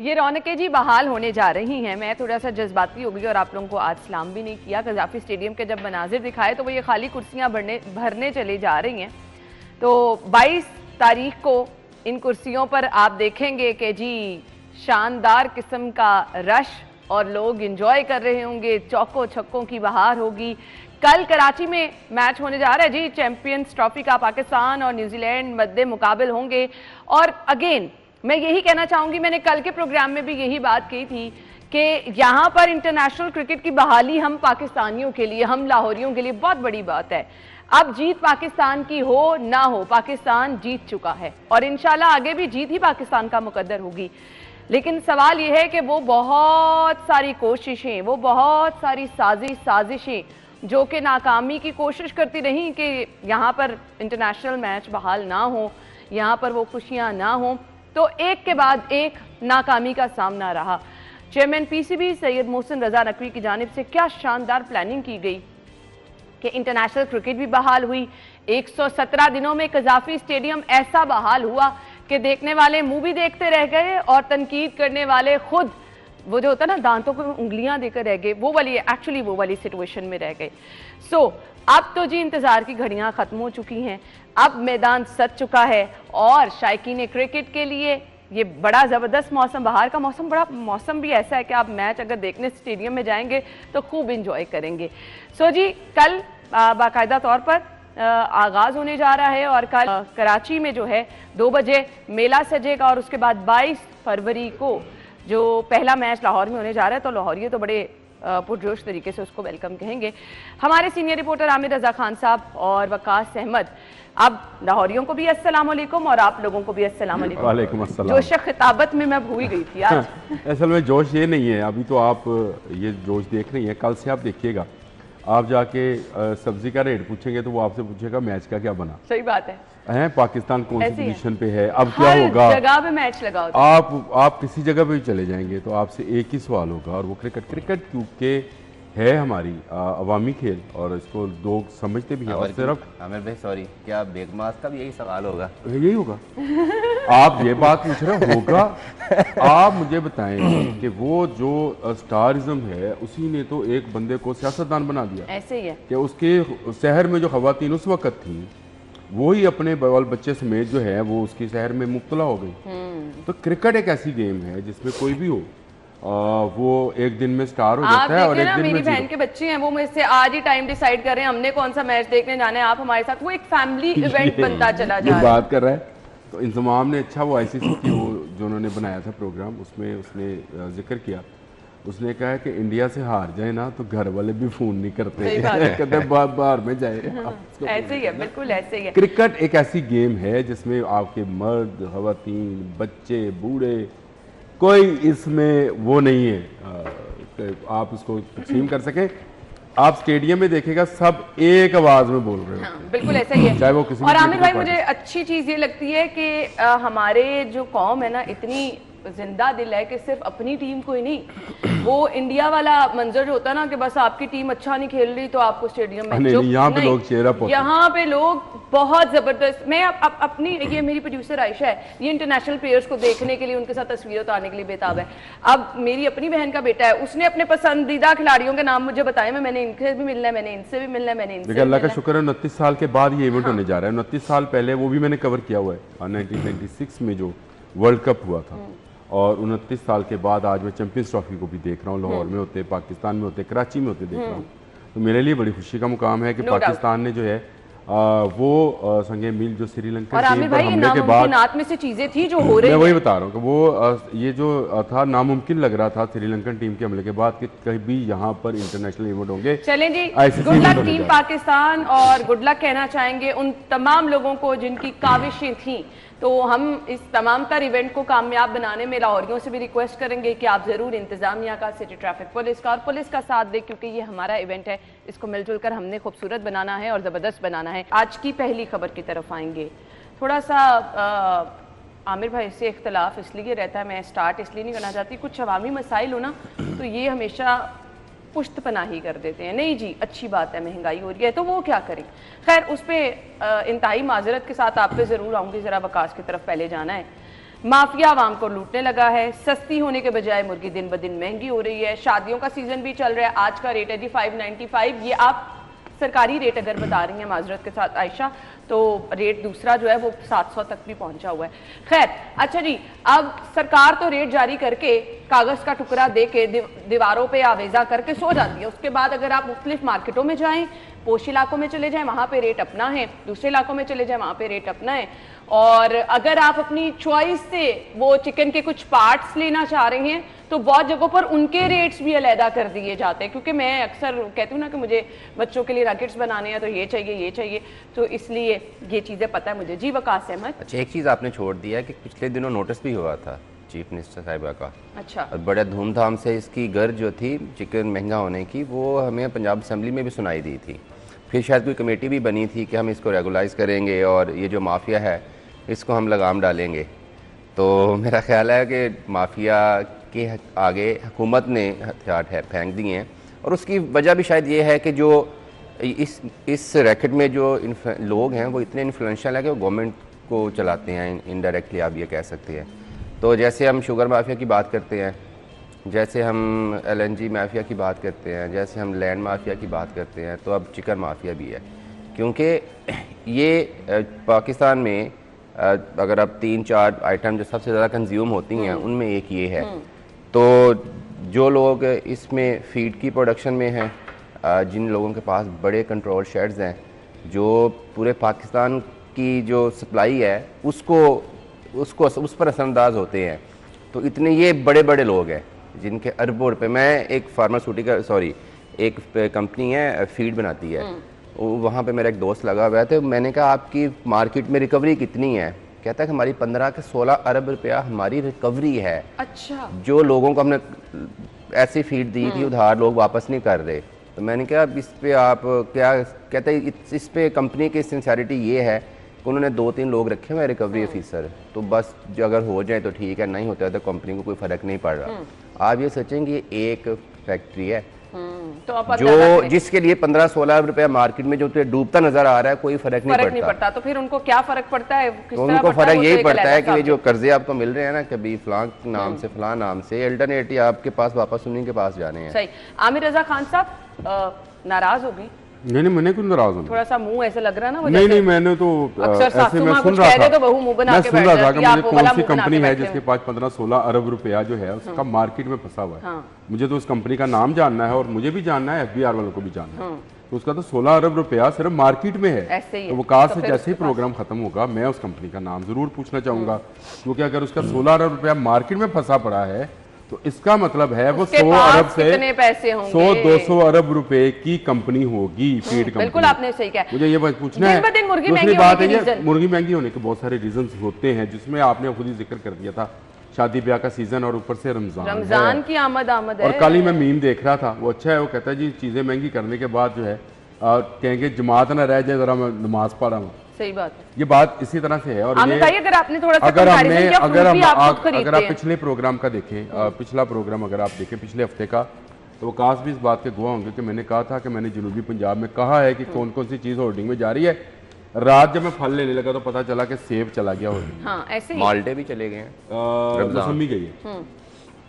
ये रौनकें जी बहाल होने जा रही हैं। मैं थोड़ा सा जज्बाती हो गई और आप लोगों को आज सलाम भी नहीं किया। कज़ाफ़ी स्टेडियम के जब मनाजिर दिखाए तो वो ये खाली कुर्सियां भरने चली जा रही हैं। तो 22 तारीख को इन कुर्सियों पर आप देखेंगे कि जी शानदार किस्म का रश और लोग इंजॉय कर रहे होंगे, चौकों छक्कों की बहार होगी। कल कराची में मैच होने जा रहा है जी, चैंपियंस ट्रॉफी का। पाकिस्तान और न्यूजीलैंड मद्दे मुकाबिल होंगे। और अगेन मैं यही कहना चाहूंगी, मैंने कल के प्रोग्राम में भी यही बात की थी कि यहाँ पर इंटरनेशनल क्रिकेट की बहाली हम पाकिस्तानियों के लिए, हम लाहौरियों के लिए बहुत बड़ी बात है। अब जीत पाकिस्तान की हो ना हो, पाकिस्तान जीत चुका है और इंशाल्लाह आगे भी जीत ही पाकिस्तान का मुकद्दर होगी। लेकिन सवाल यह है कि वो बहुत सारी कोशिशें, वो बहुत सारी साजिशें जो कि नाकामी की कोशिश करती रही कि यहाँ पर इंटरनेशनल मैच बहाल ना हो, यहाँ पर वो खुशियाँ ना हो, तो एक के बाद एक नाकामी का सामना रहा। चेयरमैन पीसीबी सैयद मोहसिन रजा नकवी की जानिब से क्या शानदार प्लानिंग की गई कि इंटरनेशनल क्रिकेट भी बहाल हुई। 117 दिनों में कज़ाफ़ी स्टेडियम ऐसा बहाल हुआ कि देखने वाले मुंह भी देखते रह गए और तनकीद करने वाले खुद वो जो होता है ना दांतों को उंगलियां देकर रह गए, वो वाली सिचुएशन में रह गए। सो अब तो जी इंतजार की घड़ियां खत्म हो चुकी हैं, अब मैदान सज चुका है और शायकीन क्रिकेट के लिए ये बड़ा ज़बरदस्त मौसम, बाहर का मौसम, बड़ा मौसम भी ऐसा है कि आप मैच अगर देखने स्टेडियम में जाएंगे तो खूब इंजॉय करेंगे। सो जी कल बाकायदा तौर पर आगाज़ होने जा रहा है और कल कराची में जो है 2 बजे मेला सजेगा और उसके बाद 22 फरवरी को जो पहला मैच लाहौर में होने जा रहा है, तो लाहौरिये तो बड़े पुरजोश तरीके से उसको वेलकम कहेंगे। हमारे सीनियर रिपोर्टर आमिर रजा खान साहब और वकास अहमद, अब लाहौरियों को भी अस्सलाम वालेकुम और आप लोगों को भी अस्सलाम वालेकुम। वालेकुम अस्सलाम। जोश खिताबत में मैं भूल गई थी आज। असल में जोश ये नहीं है, अभी तो आप ये जोश देख रही हैं, कल से आप देखिएगा, आप जाके सब्जी का रेट पूछेंगे तो वो आपसे पूछेगा मैच का क्या बना। सही बात है, पाकिस्तान कौन सी पोजीशन पे है, अब क्या होगा, जगह पे मैच लगा होता है। आप किसी जगह पे भी चले जाएंगे तो आपसे एक ही सवाल होगा और वो क्रिकेट क्योंकि है हमारी अवामी खेल और इसको लोग समझते भी हैं। और सिर्फ आमिर भाई सॉरी, क्या बेगमास का भी यही सवाल होगा? यही होगा। आप ये बात पूछ रहे होगा। आप मुझे बताएं कि वो जो स्टारिज्म है उसी ने तो एक बंदे को सियासतदान बना दिया। ऐसे ही है कि उसके शहर में जो खवातीन उस वक्त थी वो ही अपने बाल बच्चे समेत जो है वो उसके शहर में मुब्तला हो गई। तो क्रिकेट एक ऐसी गेम है जिसमें कोई भी हो वो एक दिन में स्टार हो जाता है और एक दिन में मेरी बहन के बच्चे हैं, वो मुझसे आज ही टाइम डिसाइड कर रहे हैं हमने कौन सा मैच देखने जाना है, आप हमारे साथ। वो एक फैमिली इवेंट बनता चला जा रहा है। बात कर रहा है तो इंतजाम ने अच्छा, वो ICC की वो जो उन्होंने बनाया था प्रोग्राम, उसमें उसने जिक्र किया, उसने कहा है कि इंडिया से हार जाए ना तो घर वाले भी फोन नहीं करते, कहते बाहर में जाए। ऐसे ही है, बिल्कुल ऐसे ही है। क्रिकेट एक ऐसी गेम है जिसमें आपके मर्द, खवातीन, बच्चे, बूढ़े, कोई इसमें वो नहीं है आप उसको तकसीम कर सके। आप स्टेडियम में देखेगा सब एक आवाज में बोल रहे हो। हाँ, बिल्कुल ऐसा ही है। चाहे वो किसी और आमिर भाई मुझे अच्छी चीज ये लगती है कि हमारे जो कौम है ना इतनी जिंदा दिल है कि सिर्फ अपनी टीम को ही नहीं, वो इंडिया वाला मंजर जो होता है ना कि बस आपकी टीम अच्छा नहीं खेल रही तो आपको स्टेडियम में यहाँ पे लोग चेहरा पोते, यहाँ पे लोग बहुत जबरदस्त। मैं अपनी ये मेरी प्रोड्यूसर आयशा है, ये इंटरनेशनल प्लेयर्स को देखने के लिए, उनके साथ तस्वीरें उतारने के लिए बेताब है। अब मेरी अपनी बहन का बेटा है, उसने अपने पसंदीदा खिलाड़ियों के नाम मुझे बताए, मैंने इनसे भी मिलना है, मैंने इनसे भी मिलना है, मैंने इनसे। अल्लाह का शुक्र है 29 साल के बाद ये इवेंट होने जा रहा है। 29 साल पहले वो भी मैंने कवर किया हुआ है 1996 में जो वर्ल्ड कप हुआ था, और 29 साल के बाद आज मैं चैंपियंस ट्रॉफी को भी देख रहा हूँ। लाहौर में होते, पाकिस्तान में होते, कराची में होते देख रहा हूँ। तो मेरे लिए बड़ी खुशी का मुकाम है कि पाकिस्तान ने जो है वो संगे मील जो श्रीलंका टीम पर हमले के बाद में से चीजें थी जो हो रही, मैं वही बता रहा हूँ कि वो ये जो था नामुमकिन लग रहा था श्रीलंकन टीम के हमले के बाद कि कभी यहाँ पर इंटरनेशनल इवेंट होंगे। चलें जी, गुड लक टीम पाकिस्तान और गुड लक कहना चाहेंगे उन तमाम लोगों को जिनकी काविशें थी। तो हम इस तमाम तर इवेंट को कामयाब बनाने में लाहौरियों से भी रिक्वेस्ट करेंगे कि आप ज़रूर इंतज़ामिया का, सिटी ट्रैफिक पुलिस का और पुलिस का साथ दें, क्योंकि ये हमारा इवेंट है, इसको मिलजुल कर हमने खूबसूरत बनाना है और ज़बरदस्त बनाना है। आज की पहली खबर की तरफ आएंगे। थोड़ा सा आमिर भाई से इख्तलाफ इसलिए रहता है, मैं स्टार्ट इसलिए नहीं करना चाहती, कुछ अवामी मसाइल हो ना तो ये हमेशा पुश्त पनाही कर देते हैं। नहीं जी अच्छी बात है, महंगाई हो रही है तो वो क्या करें। खैर उस पर इंतहाई माजरत के साथ आप पे ज़रूर आऊँगी, ज़रा वकास की तरफ पहले जाना है। माफिया आवाम को लूटने लगा है, सस्ती होने के बजाय मुर्गी दिन ब दिन महंगी हो रही है। शादियों का सीजन भी चल रहा है, आज का रेट है जी 595। ये आप सरकारी रेट अगर बता रही हैं माजरत के साथ आयशा, तो रेट दूसरा जो है वो 700 तक भी पहुंचा हुआ है। खैर, अच्छा जी, अब सरकार तो रेट जारी करके कागज का टुकड़ा दे के दीवारों पे आवेजा करके सो जाती है। उसके बाद अगर आप मुख्तलिफ मार्केटों में जाएं, पोश इलाकों में चले जाएं, वहां पे रेट अपना है, दूसरे इलाकों में चले जाएं, वहां पे रेट अपना है। और अगर आप अपनी चॉइस से वो चिकन के कुछ पार्ट्स लेना चाह रहे हैं तो बहुत जगहों पर उनके रेट्स भी अलहदा कर दिए जाते हैं, क्योंकि मैं अक्सर कहती हूँ ना कि मुझे बच्चों के लिए रैकेट्स बनाने हैं तो ये चाहिए, तो इसलिए ये चीज़ें पता है मुझे। जी वकास अहमद। अच्छा, एक चीज़ आपने छोड़ दिया कि पिछले दिनों नोटिस भी हुआ था चीफ मिनिस्टर साहिबा का। अच्छा। और बड़े धूमधाम से इसकी गर्ज जो थी चिकन महंगा होने की, वो हमें पंजाब असम्बली में भी सुनाई दी थी। फिर शायद कोई कमेटी भी बनी थी कि हम इसको रेगुलाइज करेंगे और ये जो माफिया है इसको हम लगाम डालेंगे। तो मेरा ख्याल है कि माफिया के आगे हुकूमत ने हथियार फेंक दिए हैं, और उसकी वजह भी शायद ये है कि जो इस रैकेट में जो लोग हैं वो इतने इन्फ्लुएंशियल है कि वो गवर्नमेंट को चलाते हैं इनडायरेक्टली, आप ये कह सकते हैं। तो जैसे हम शुगर माफिया की बात करते हैं, जैसे हम LNG माफिया की बात करते हैं, जैसे हम लैंड माफिया की बात करते हैं, तो अब चिकन माफिया भी है। क्योंकि ये पाकिस्तान में अगर अब 3-4 आइटम जो सबसे ज़्यादा कंज्यूम होती हैं उनमें एक ये है। तो जो लोग इसमें फीड की प्रोडक्शन में हैं, जिन लोगों के पास बड़े कंट्रोल शेड्स हैं, जो पूरे पाकिस्तान की जो सप्लाई है उसको उस पर असरअंदाज होते हैं। तो इतने ये बड़े बड़े लोग हैं जिनके अरबों रुपए। मैं एक फार्मास्यूटिकल एक कंपनी है फीड बनाती है, वहाँ पे मेरा एक दोस्त लगा हुआ है, तो मैंने कहा आपकी मार्केट में रिकवरी कितनी है? कहता है कि हमारी 15 से 16 अरब रुपया हमारी रिकवरी है। अच्छा। जो लोगों को हमने ऐसी फीड दी थी उधार लोग वापस नहीं कर रहे। तो मैंने कहा इस पे आप क्या कहते हैं? इस पे कंपनी की सिंसियरिटी ये है कि उन्होंने 2-3 लोग रखे हुए रिकवरी ऑफिसर, तो बस जो अगर हो जाए तो ठीक है, नहीं होता है तो कंपनी को कोई फ़र्क नहीं पड़ रहा। आप ये सोचें कि एक फैक्ट्री है तो आप जो जिसके लिए 15-16 रुपया मार्केट में जो डूबता नजर आ रहा है, कोई फर्क नहीं पड़ता। तो फिर उनको क्या फर्क पड़ता है? तो उनको फर्क यही पड़ता है कि जो कर्जे आपको मिल रहे हैं ना, कभी फलां नाम से फलां नाम से, अल्टरनेटिव आपके पास वापस उन्हीं के पास जाने हैं। सही। आमिर रजा खान साहब नाराज हो गई? नहीं, मैंने क्यों नाराज हूँ? थोड़ा सा मुंह ऐसे लग रहा ना। नहीं, मैंने तो ऐसे मैं सुन रहा था कि मुझे कौन सी कंपनी है जिसके पास 15-16 अरब रुपया जो है उसका मार्केट में फंसा हुआ है। मुझे तो उस कंपनी का नाम जानना है और मुझे भी जानना है, FBR वालों को भी जानना है। तो उसका तो 16 अरब रुपया सिर्फ मार्केट में है। तो वकास से जैसे ही प्रोग्राम खत्म होगा मैं उस कंपनी का नाम जरूर पूछना चाहूंगा, क्योंकि अगर उसका 16 अरब रुपया मार्केट में फंसा पड़ा है तो इसका मतलब है वो 100 अरब से 100-200 अरब रुपए की कंपनी होगी, फीड कंपनी। बिल्कुल आपने सही कहा। मुझे ये पूछना है। दूसरी बात है ये मुर्गी महंगी होने के बहुत सारे रीजंस होते हैं, जिसमें आपने खुद ही जिक्र कर दिया था, शादी ब्याह का सीजन और ऊपर से रमजान की आमद है। और कल ही मैं मीम देख रहा था, वो अच्छा है, वो कहता है जी चीजें महंगी करने के बाद जो है कहेंगे जमात ना रह जाए, जरा मैं नमाज पढ़ा हूँ। सही बात है। ये बात इसी तरह से है। और ये अगर आपने थोड़ा सा अगर आप पिछले प्रोग्राम का देखें, पिछला प्रोग्राम अगर आप देखें पिछले हफ्ते का, तो वकास भी इस बात के गवाह होंगे कि मैंने कहा था कि मैंने जनूबी पंजाब में कहा है कि कौन कौन सी चीज़ होल्डिंग में जा रही है। रात जब मैं फल लेने लगा तो पता चला कि सेब चला गया होल्डिंग। हाँ, ऐसे ही माल्टे भी चले गए हैं, मौसमी गई है,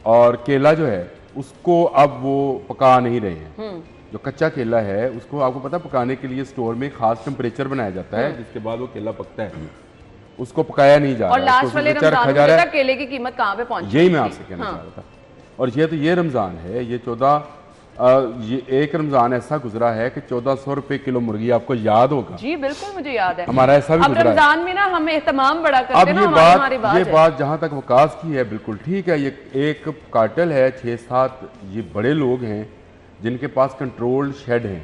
और केला जो है उसको अब वो पका नहीं रहे हैं। जो कच्चा केला है उसको आपको पता पकाने के लिए स्टोर में खास टेम्परेचर बनाया जाता है, जिसके बाद वो केला पकता है, उसको पकाया नहीं जा रहा। और लास्ट वाले रमजान में केले की कीमत कहाँ पे पहुंची? यही मैं आपसे कहना चाह रहा था। और ये रमजान है, ये 14 ये एक रमजान ऐसा गुजरा है कि 1400 रुपए किलो मुर्गी, आपको याद होगा? जी बिल्कुल मुझे याद है, हमारा ऐसा भी गुजरा है। रमजान में ना हम एहतमाम बड़ा करते हैं। अब ये बात जहां तक वकास की है बिल्कुल ठीक है। ये एक कार्टेल है, 6-7 ये बड़े लोग हैं जिनके पास कंट्रोल्ड शेड हैं,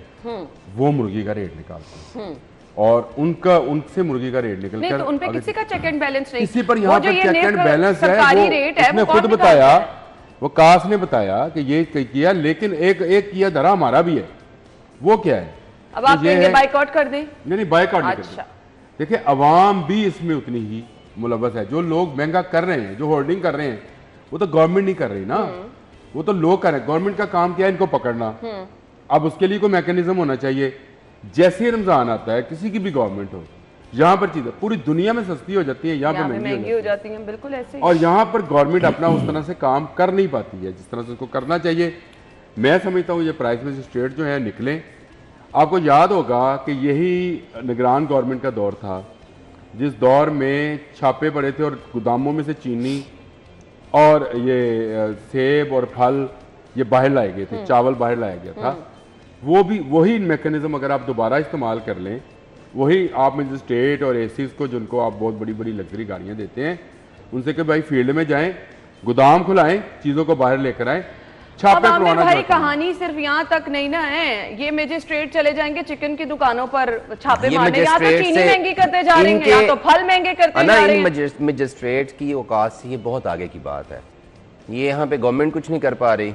वो मुर्गी का रेट निकालते हैं और उनसे मुर्गी का रेट निकल कर, तो उन पे किसी का चेक एंड बैलेंस नहीं, किसी पर यहाँ पर चेक एंड बैलेंस है। वो उसने खुद बताया, वकास ने बताया कि ये किया, लेकिन एक किया धरा हमारा भी है। वो क्या है? अब आप कहेंगे बाइकआउट कर दें? नहीं, बाइकआउट नहीं कर। देखिए अवाम भी इसमें उतनी ही मुलव्वस है। जो लोग महंगा कर रहे हैं, जो होल्डिंग कर रहे हैं, वो तो गवर्नमेंट नहीं कर रही ना, वो तो लोग कर रहे हैं। गवर्नमेंट का काम क्या है? इनको पकड़ना। अब उसके लिए कोई मैकेनिज्म होना चाहिए। जैसे ही रमजान आता है, किसी की भी गवर्नमेंट हो, यहाँ पर चीजें पूरी दुनिया में सस्ती हो जाती है, यहाँ पे महंगी हो जाती है, बिल्कुल ऐसे। और यहाँ पर गवर्नमेंट अपना उस तरह से काम कर नहीं पाती है जिस तरह से उसको करना चाहिए। मैं समझता हूँ ये प्राइस मजिस्ट्रेट जो है निकले। आपको याद होगा कि यही निगरान गवर्नमेंट का दौर था जिस दौर में छापे पड़े थे और गोदामों में से चीनी और ये सेब और फल ये बाहर लाए गए थे, चावल बाहर लाया गया था। वो भी वही मैकेनिज्म अगर आप दोबारा इस्तेमाल कर लें, वही आप मजिस्ट्रेट और एसीज को जिनको आप बहुत बड़ी बड़ी लग्जरी गाड़ियां देते हैं उनसे कि भाई फील्ड में जाएं, गोदाम खुलाएं, चीज़ों को बाहर लेकर आएं, छापे करवाना। भाई कहानी सिर्फ यहाँ तक नहीं ना है, ये मजिस्ट्रेट चले जाएंगे चिकन की दुकानों पर छापे मारने, या तो चीनी महंगी करते जा रहे हैं या तो फल महंगे करते जा रहे हैं। मजिस्ट्रेट की औकात से ये बहुत आगे की बात है। ये यहाँ पे गवर्नमेंट कुछ नहीं कर पा रही,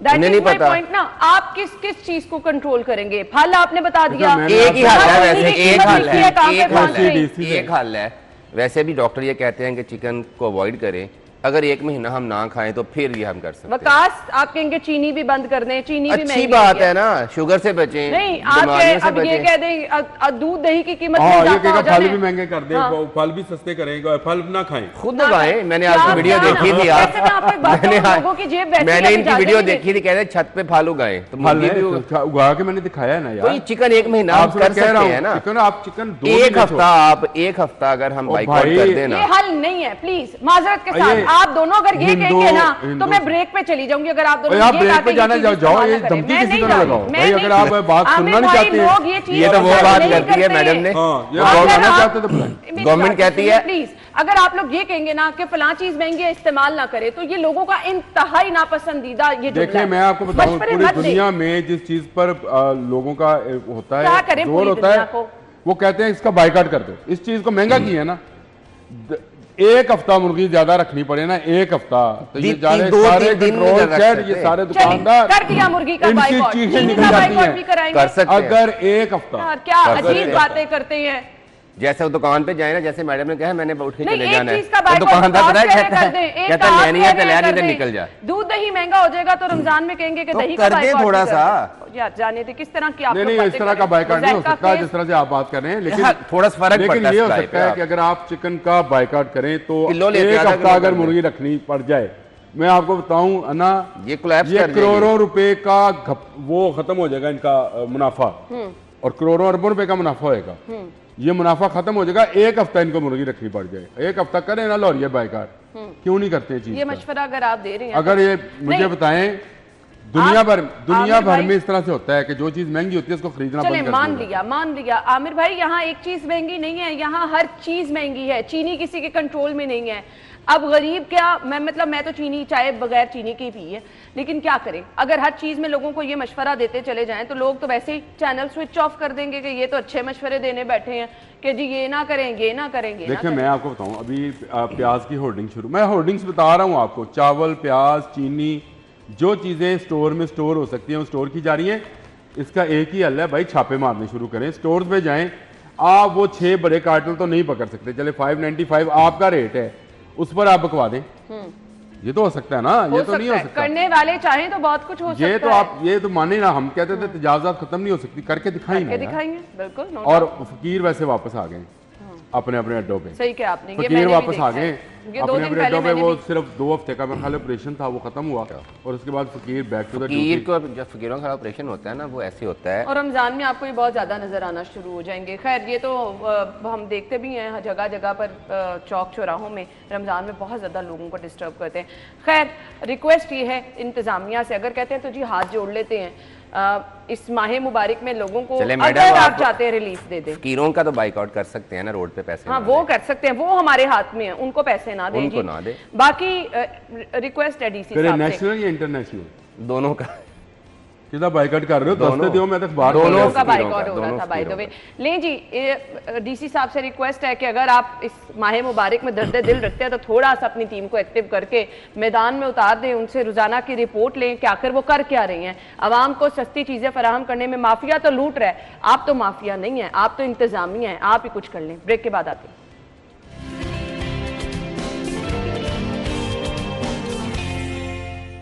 नहीं पता पॉइंट ना। आप किस किस चीज को कंट्रोल करेंगे? फल आपने बता दिया, एक ही हल है वैसे, एक हल है वैसे भी। डॉक्टर ये कहते हैं कि चिकन को अवॉइड करें, अगर एक महीना हम ना खाएं तो फिर ये हम कर सकते हैं। वकास आप कहेंगे चीनी भी बंद कर दें, चीनी भी अच्छी बात है ना, शुगर से बचें, नहीं आप अब ये कह दें दूध दही की कीमत फल भी महंगे कर दें, फल भी सस्ते करेंगे, फल ना खाएं, खुद उगाएं। मैंने आपकी वीडियो देखी थी, मैंने इनकी वीडियो देखी थी, कहते छत पे फल उगाएं, तो उगा के मैंने दिखाया ना यार। चिकन एक महीना आप कर सकते हैं ना, आप चिकन एक हफ्ता अगर हम बाइकआउट कर दें ना, ये हल नहीं है। प्लीज माजरत के साथ आप दोनों अगर ये कहेंगे ना तो मैं ब्रेक पे चली जाऊंगी। अगर आप दोनों ये ब्रेक पे जाना जाओ, ये धमकी किसी को ना लगाओ भाई। अगर आप बात सुनना नहीं चाहते हैं, ये तो वो बात करती है मैडम ने, चाहते तो गवर्नमेंट कहती है। प्लीज अगर आप लोग ये कहेंगे ना कि फलां चीज महंगी है इस्तेमाल ना करे, तो ये लोगों का इंतहाई नापसंदीदा ये देखिए मैं आपको बताऊं, पूरी दुनिया में जिस चीज पर लोगों का होता है जोर होता है, वो कहते हैं इसका बाइकाट कर दो। इस चीज को महंगा किया है ना, एक हफ्ता मुर्गी ज्यादा रखनी पड़े ना, एक हफ्ता तो ये सारे कंट्रोल सेट, ये सारे दुकानदार कर दिया मुर्गी का बाइकआउट, चीजें निकल जाती हैं अगर एक हफ्ता। क्या अजीब बातें करते हैं। जैसे वो दुकान पे जाए ना, जैसे मैडम ने कहा मैंने उठ के चले जाना है, तो दुकानदार पता है कहता है लेनी है तो ले, नहीं तो निकल जा। दूध दही महंगा हो जाएगा तो रमजान में कहेंगे कि दही कर दे थोड़ा सा यार। जाने थे किस तरह की आप नहीं इस तरह का बाइकाट नहीं हो सकता जिस तरह से आप बात कर रहे हैं, लेकिन थोड़ा फर्क पड़ता है। ये हो सकता है कि अगर आप चिकन का बाइकाट करें तो एक हफ्ता अगर मुर्गी रखनी पड़ जाए, मैं आपको बताऊं ना, ये करोड़ों रुपए का वो खत्म हो जाएगा इनका मुनाफा, और करोड़ों अरबों रुपए का मुनाफा होगा। ये मुनाफा खत्म हो जाएगा, एक हफ्ता इनको मुर्गी रखनी पड़ जाए, एक हफ्ता करें ना लाहौरिया बाइकाट, क्यों नहीं करते चीज? ये मशवरा अगर आप दे रहे हैं, अगर ये मुझे बताएं, दुनिया भर में इस तरह से होता है कि जो चीज महंगी होती है उसको खरीदना बंद कर दिया। मान लिया आमिर भाई, यहाँ एक चीज महंगी नहीं है, यहाँ हर चीज महंगी है। चीनी किसी के कंट्रोल में नहीं है। अब गरीब क्या, मैं तो चीनी चाय बगैर चीनी की पी है, लेकिन क्या करें? अगर हर चीज में लोगों को ये मशवरा देते चले जाएं तो लोग तो वैसे ही चैनल स्विच ऑफ कर देंगे कि ये तो अच्छे मशवरे देने बैठे हैं कि जी ये ना करें, ये ना करेंगे। देखिए मैं आपको बताऊं, अभी प्याज की होर्डिंग शुरू, मैं होर्डिंग्स बता रहा हूँ आपको, चावल प्याज चीनी जो चीजें स्टोर में स्टोर हो सकती हैं वो स्टोर की जा रही हैं। इसका एक ही हल है भाई, छापे मारने शुरू करें, स्टोर पे जाएं। आप वो 6 बड़े कार्टन तो नहीं पकड़ सकते, चले 595 आपका रेट है, उस पर आप बकवा दें, ये तो हो सकता है ना, ये तो नहीं हो सकता। करने वाले चाहें तो बहुत कुछ हो सकता है। ये तो आप ये तो माने ना, हम कहते थे तजावजात खत्म नहीं हो सकती, करके दिखाएंगे, बिल्कुल। और फकीर वैसे वापस आ गए अपने अपने अड्डों पे। सही क्या आपने, फकीर वापस आ गए अपने अपने अड्डों पे। वो सिर्फ 2 हफ्ते का मेरा ख्याल ऑपरेशन था, वो खत्म हुआ और उसके बाद फकीर बैक टू द ड्यूटी। जब फकीरों का ऑपरेशन होता है ना, वो ऐसे होता है, और रमजान में आपको ये बहुत ज्यादा नजर आना शुरू हो जाएंगे। खैर ये तो हम देखते भी हैं जगह जगह पर, चौक चौराहों में रमजान में बहुत ज्यादा लोगों को डिस्टर्ब करते हैं। खैर रिक्वेस्ट ये है इंतजामिया से, अगर कहते हैं तो जी हाथ जोड़ लेते हैं, इस माह मुबारक में लोगों को अगर आप चाहते हैं रिलीफ दे दें। फकीरों का तो बाइकआउट कर सकते हैं ना, रोड पे पैसे, हाँ वो कर सकते हैं, वो हमारे हाथ में है, उनको पैसे ना दें, उनको ना दे। बाकी रिक्वेस्ट है डीसी साहब से, नेशनल या इंटरनेशनल दोनों का कितना बाइकआउट कर रहे हो? दस्ते दियो, मैं तो दोनों का बाइकआउट हो रहा था बाय द वे। लें जी, डीसी साहब से रिक्वेस्ट है कि अगर आप इस माह मुबारक में दर्द दिल रखते हैं तो थोड़ा सा अपनी टीम को एक्टिव करके मैदान में उतार दें, उनसे रोजाना की रिपोर्ट लें कि आखिर वो कर क्या रही हैं। आवाम को सस्ती चीजें फराहम करने में माफिया तो लूट रहा है, आप तो माफिया नहीं है, आप तो इंतजामिया है, आप ही कुछ कर लें। ब्रेक के बाद आते हैं।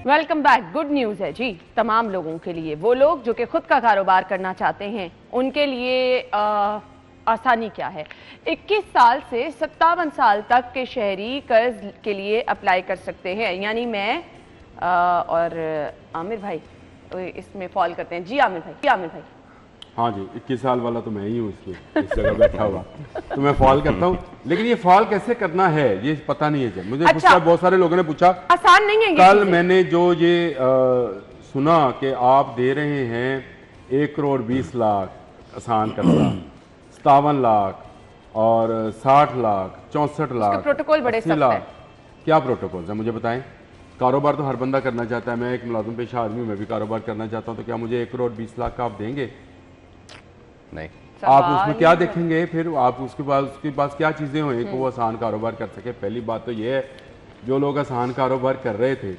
Welcome back. गुड न्यूज़ है जी तमाम लोगों के लिए, वो लोग जो कि खुद का कारोबार करना चाहते हैं उनके लिए आसानी क्या है। 21 साल से 57 साल तक के शहरी कर्ज के लिए अप्लाई कर सकते हैं, यानी मैं और आमिर भाई इसमें फॉल करते हैं। जी आमिर भाई। हाँ जी, 21 साल वाला तो मैं ही हूँ इस जगह बैठा हुआ, तो मैं फॉल करता हूँ। लेकिन ये फॉल कैसे करना है ये पता नहीं है मुझे। अच्छा, बहुत सारे लोगों ने पूछा, आसान नहीं है ये। कल मैंने जो ये सुना कि आप दे रहे हैं 1 करोड़ 20 लाख आसान कर्जा, 57 लाख और 60 लाख 64 लाख, प्रोटोकॉल बड़े सख्त हैं। क्या प्रोटोकॉल है मुझे बताएं। कारोबार तो हर बंदा करना चाहता है, मैं एक मुलाजिम पेशा आदमी, मैं भी कारोबार करना चाहता हूं, तो क्या मुझे 1 करोड़ 20 लाख का आप देंगे? नहीं। आप उसमें क्या देखेंगे फिर? आप उसके पास क्या चीज़ें हों कि वो आसान कारोबार कर सके? पहली बात तो ये है, जो लोग आसान कारोबार कर रहे थे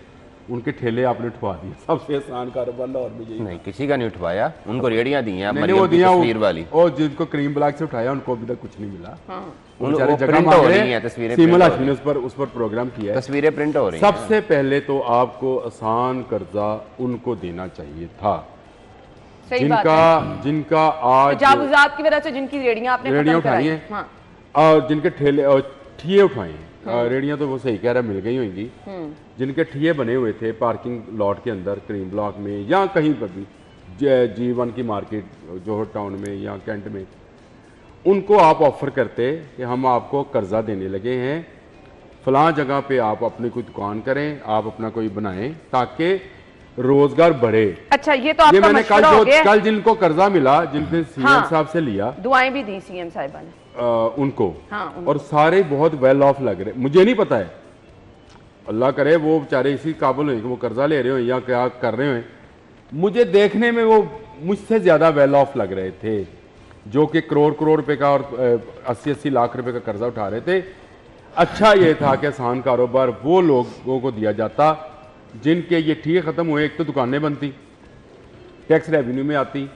उनके ठेले आपने उठवा दिए। सबसे आसान कारोबार लाहौर में यही। नहीं, किसी का नहीं उठवाया, उनको रेडियां दी हैं वो दिया तस्वीर वाली, और जिनको क्रीम ब्लॉक से उठाया उनको अभी तक कुछ नहीं मिला। वो प्रिंट हो रही हैं तस्वीरें, सीमल हाशमी ने उस पर प्रोग्राम किया है, तस्वीरें प्रिंट हो रही हैं। सबसे पहले तो आपको आसान कर्जा उनको देना चाहिए था जिनका आज तजावुज़ात की वजह से जिनकी रेडियां आपने रेडियां उठाई हैं और जिनके ठेले और ठिये उठाए हैं। रेडियां तो वो सही कह रहा है, मिल गई होंगी। जिनके ठिये बने हुए थे पार्किंग लॉट के अंदर, क्रीम ब्लॉक में या कहीं पर भी, G1 की मार्केट जोहर टाउन में या कैंट में, उनको आप ऑफर करते कि हम आपको कर्जा देने लगे हैं, फलां जगह पे आप अपनी कोई दुकान करें, आप अपना कोई बनाएं ताकि रोजगार बढ़े। अच्छा, ये तो आपका मैंने मशवरा हो गया। कल जिनको कर्जा मिला, जिनके सीएम साहब से लिया, दुआएं भी दी सीएम साहिबा ने उनको, और सारे बहुत वेल ऑफ लग रहे। मुझे नहीं पता है, अल्लाह करे वो बेचारे इसी काबिल हो कि वो कर्जा ले रहे हो या क्या कर रहे हो। मुझे देखने में वो मुझसे ज्यादा वेल ऑफ लग रहे थे, जो कि करोड़ रुपए का और 80-80 लाख रुपए का कर्जा उठा रहे थे। अच्छा ये था कि आसान कारोबार वो लोगों को दिया जाता जिनके ये ठीक खत्म हुए। एक तो दुकानें बनती, टैक्स रेवेन्यू में आती,